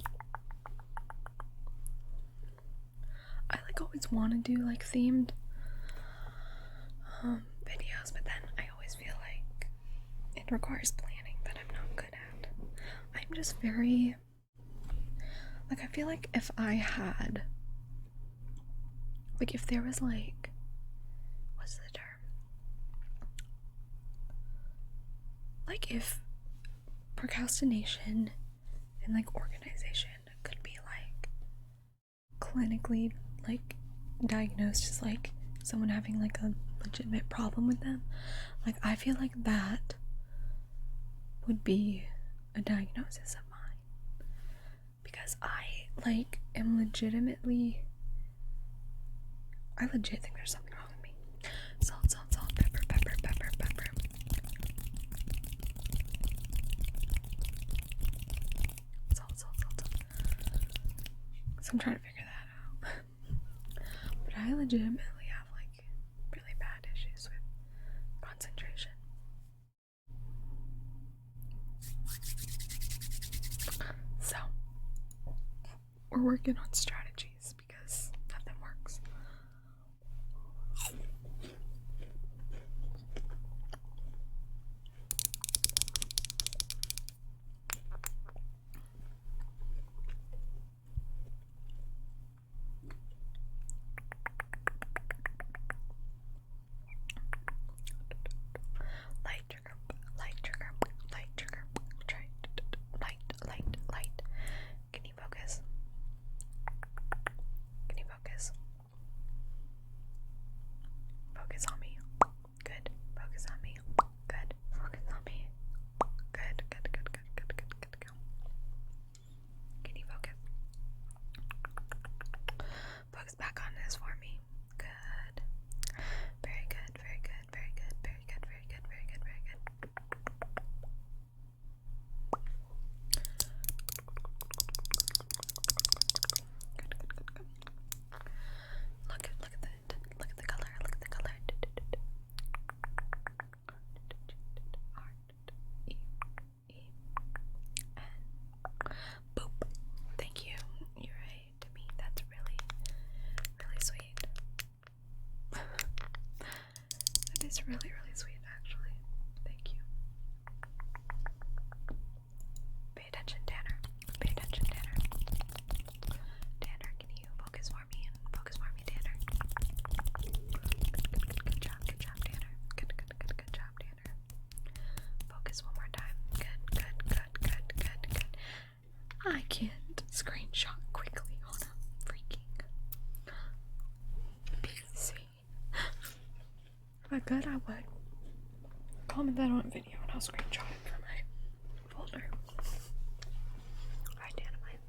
I like always want to do like themed videos, but then I always feel like it requires planning that I'm not good at. I'm just very, like, I feel like if I had, like, if there was like, what's the term? Like, if procrastination and like organization could be like clinically like diagnosed as like someone having like a legitimate problem with them, like I feel like that would be a diagnosis of mine, because I like am legitimately, I legit think there's something wrong with me. Salt, salt, salt, pepper, pepper, pepper, pepper. Salt, salt, salt, salt. So I'm trying to figure that out. But I legitimately have like really bad issues with concentration. So we're working on strategies because nothing works. Light trigger, light trigger, light trigger, light. Can you focus? Can you focus? Focus on me. Good. Focus on me. Good. Focus on me. Good. Go. Can you focus? Focus back on this for me. Good. Very good. Very good. Very good. Very good. Very good. Very good. Very good. Good. Look at the color. Look at the color. Boop. Thank you. You're right. To me, that's really, really sweet. That is really, really sweet, actually. Thank you. Pay attention, Tanner. Pay attention, Tanner. Tanner, can you focus for me? Focus for me, Tanner. Good job, Tanner. Good job, Tanner. Focus one more time. Good. I can't screenshot quickly on a freaking PC. If I could, I would. Comment that on a video and I'll screenshot it for my folder. Alright, Dynamite.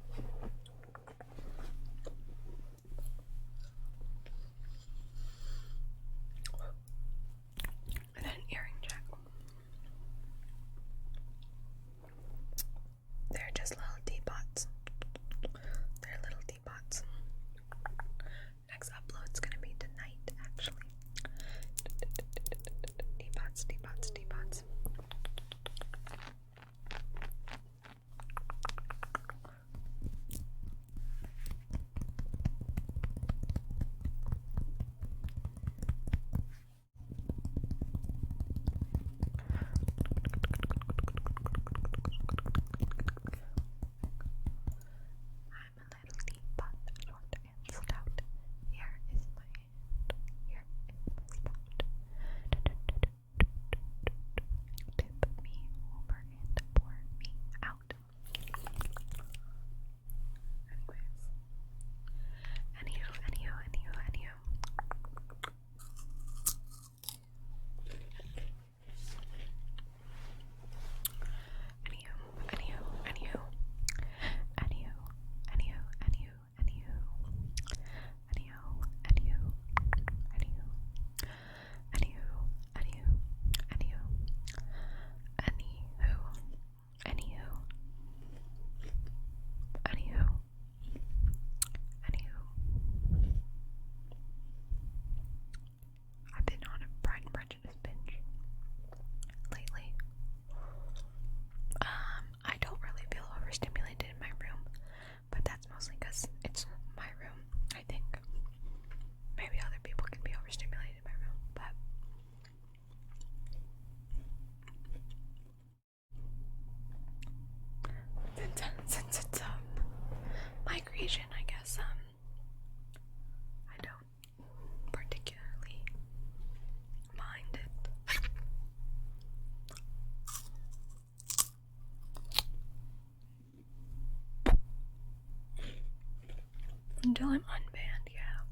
Until I'm unbanned, yeah.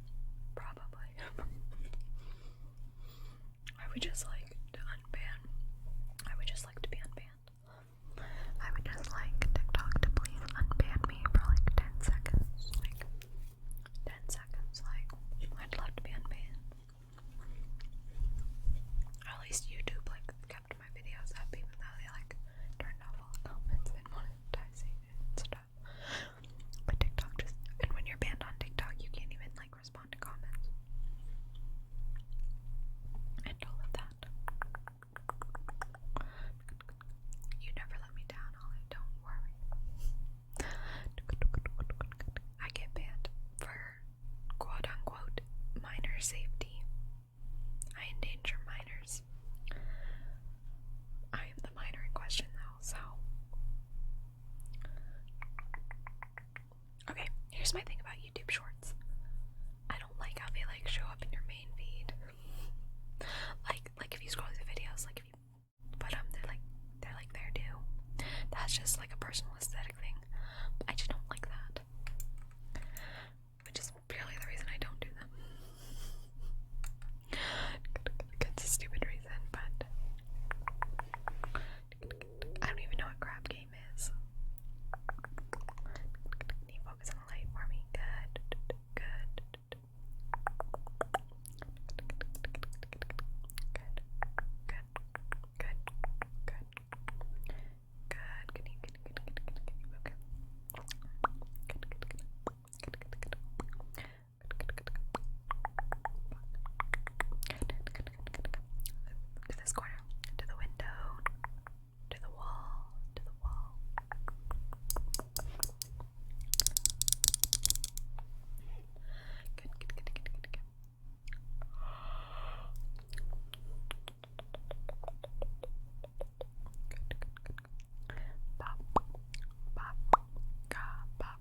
Probably. I would just like to unban. I would just like to be unbanned. I would just like TikTok to please unban me for like 10 seconds. Like 10 seconds. Like, I'd love to be unbanned. At least YouTube like kept my videos up even though they like turned off all the comments and monetizing and stuff. But TikTok just, and when you're banned on TikTok you can't even like respond to comments. And all of that. You never let me down, Ollie, don't worry. I get banned for quote unquote minor safety. I endanger minors. I am the minor in question though, so. Okay, here's my thing about YouTube Shorts. I don't like how they like show up in your main feed. Like if you scroll through the videos, like if you put them, they're like there too. That's just like a personal aesthetic thing. I just don't like that. Which is purely the reason I don't do them. It's a stupid reason, but I don't even know what crab game is. Can you focus on the light for me? Good. To this corner, to the window, to the wall, to the wall. Good. Pop, pop, ka, pop.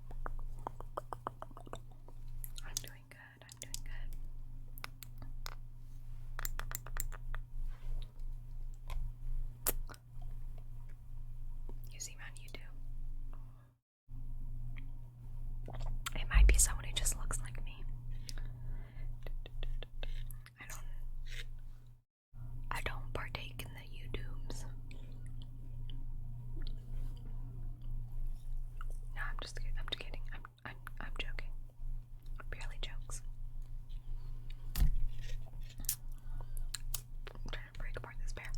I'm doing good. You see me on YouTube. It might be someone who just looks like me. I don't partake in the YouTubes. No, I'm just kidding. I'm joking. Barely jokes. I'm trying to break apart this bear.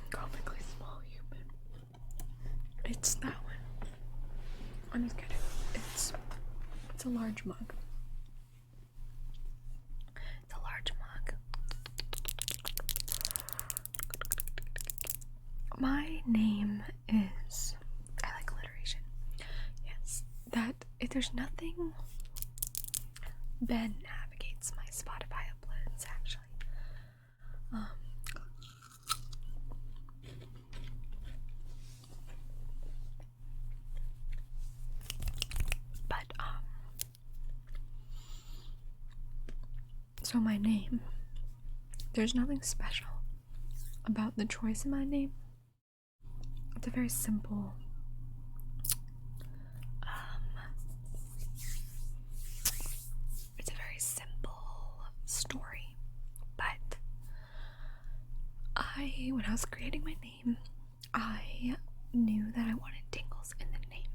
Comically small human. It's that one. I'm just kidding. It's a large mug. It's a large mug. My name is, I like alliteration. Yes, that if there's nothing. Ben navigates my Spotify uploads actually. So my name, there's nothing special about the choice of my name. It's a very simple, story, but when I was creating my name, I knew that I wanted tingles in the name.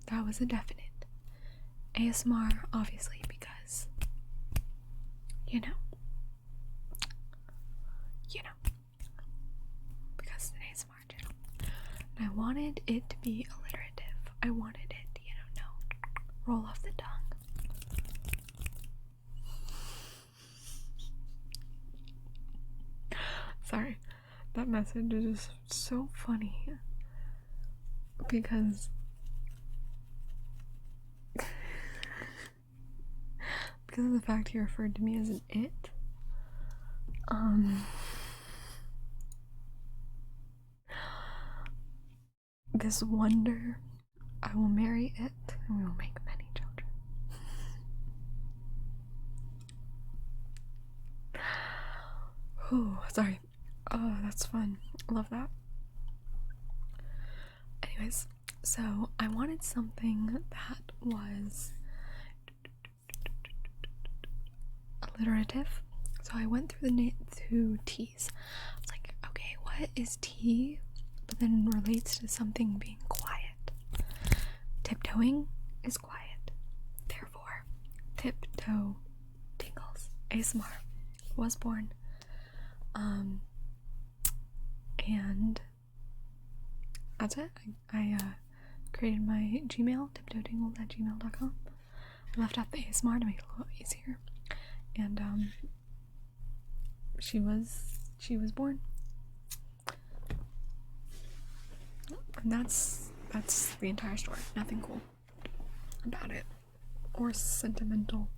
That was a definite. ASMR, obviously, because, you know, because it's an ASMR channel. And I wanted it to be alliterative. I wanted it, roll off the tongue. Sorry, that message is just so funny because of the fact he referred to me as an it. This wonder, I will marry it and we will make many children. Ooh, sorry. Oh, that's fun. Love that. Anyways, so I wanted something that was alliterative. So I went through the two T's. I was like, okay, what is T, but then relates to something being quiet? Tiptoeing is quiet. Therefore, tiptoe tingles ASMR was born. And that's it. I created my Gmail, tiptoetingles@gmail.com. I left out the ASMR to make it a little easier. And she was born. And that's the entire story. Nothing cool about it, or sentimental,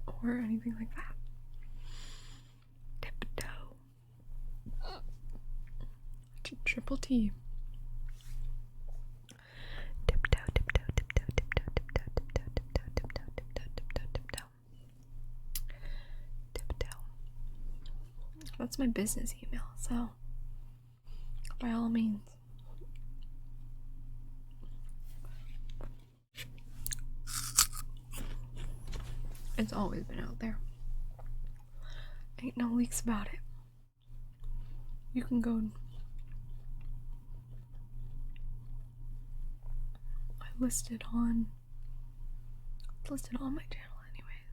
or anything like that. Tiptoe. Triple T. Tiptoe, tiptoe, tiptoe, tiptoe, tiptoe, tiptoe, tiptoe, tiptoe, tiptoe, tiptoe, tiptoe. Tiptoe. That's my business email, so by all means. It's always been out there. Ain't no leaks about it. You can go. It's listed on my channel anyways.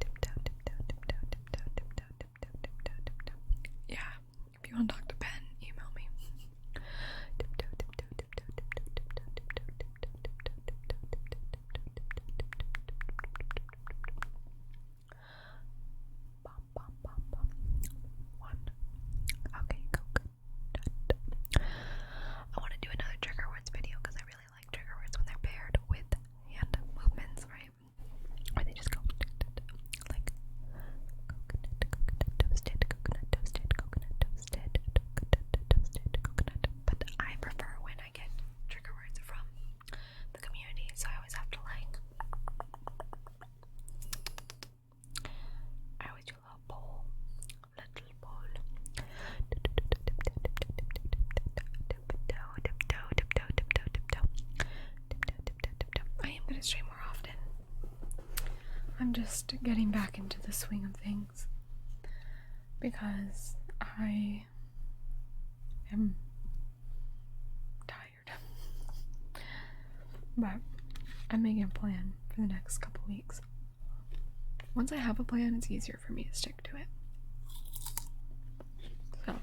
Tiptoe, tiptoe, tiptoe, tiptoe, tiptoe, tiptoe, tiptoe, tiptoe. Yeah, if you want to talk to Ben, email me. Tiptoe, tiptoe, tiptoe, tiptoe, tiptoe, tiptoe, tiptoe, tiptoe, tiptoe, tiptoe, Pop, pop, pop, pop. One. Okay, go. I want to do another trigger words video because I really like trigger words when they're paired with hand movements, right? Or they just go like coconut toasted, coconut toasted, coconut toasted, coconut toasted, coconut. But I prefer when I get trigger words from the community, so I always have to like. I always do a little bowl. I am gonna stream more often. I'm just getting back into the swing of things because I am tired. But I'm making a plan for the next couple weeks. Once I have a plan, it's easier for me to stick to it. So.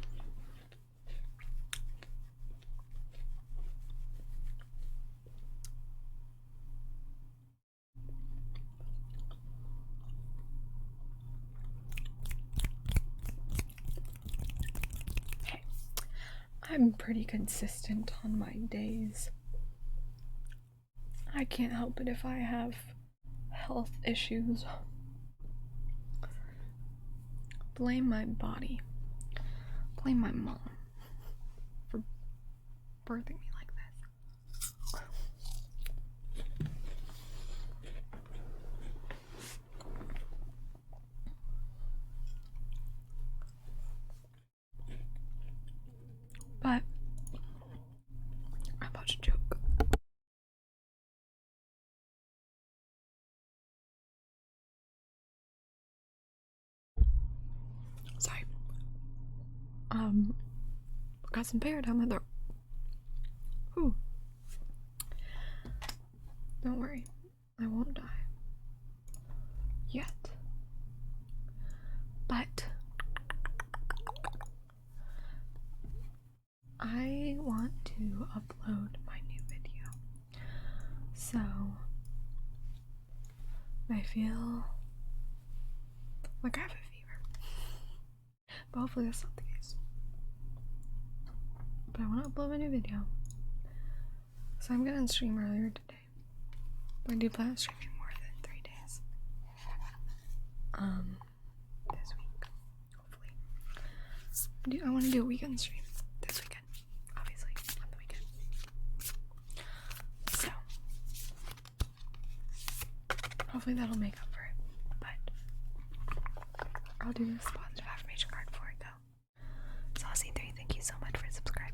Hey, I'm pretty consistent on my days. I can't help it if I have health issues. Blame my body. Blame my mom for birthing me like this. But I'm about to joke. Sorry. Got some pear down my throat. Ooh. Don't worry, I won't die. Yet. But I want to upload my new video. So I feel like I have a fever. But hopefully that's not the case. But I want to upload my new video. So I'm gonna stream earlier today. I do plan on streaming more than 3 days. This week, hopefully. I want to do a weekend stream this weekend, obviously, on the weekend. So, hopefully that'll make up for it. But I'll do this positive affirmation card before I go. Saucy3, thank you so much for subscribing.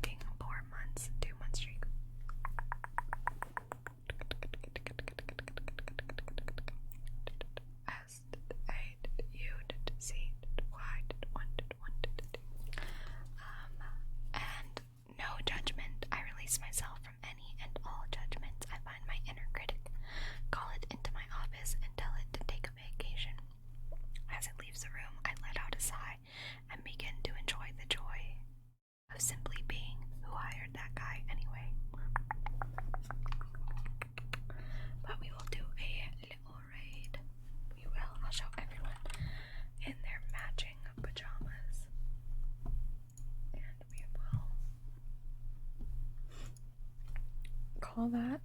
call that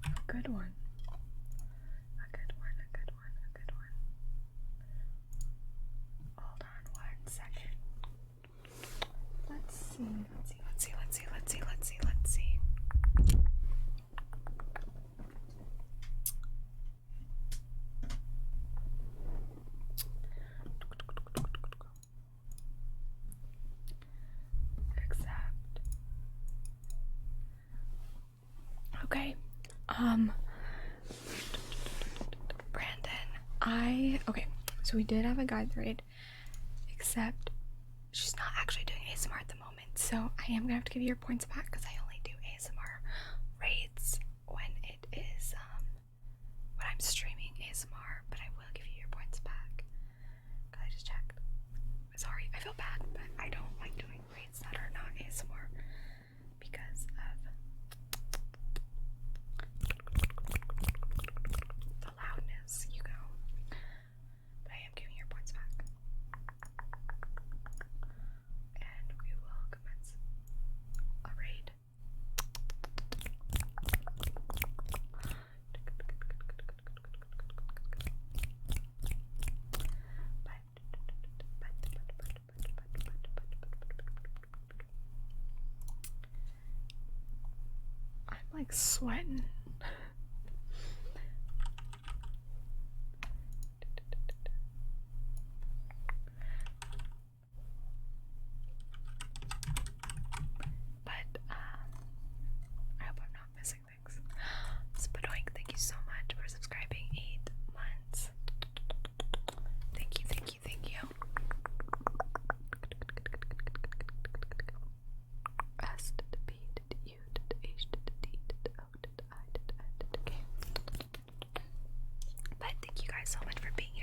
a good one. A good one, a good one, a good one. Hold on 1 second. Let's see, let's see, let's see, let's see, let's see, let's see, let's see. Accept. Okay. Brandon, okay, so we did have a guide thread, except she's not actually doing ASMR at the moment, so I am gonna have to give you your points back because I only do ASMR raids when it is when I'm streaming ASMR, but I will give you your points back because I just checked. Sorry, I feel bad, but I don't like doing raids that are not ASMR because of the loudness, you know. But I am giving your points back. And we will commence a raid. I'm like sweating. But I hope I'm not missing things. Spadoink, thank you so much for subscribing. 8 months. Thank you, thank you, thank you. S to the B to the U to the H to the D to the O to the I to the N to the K. But thank you guys so much for being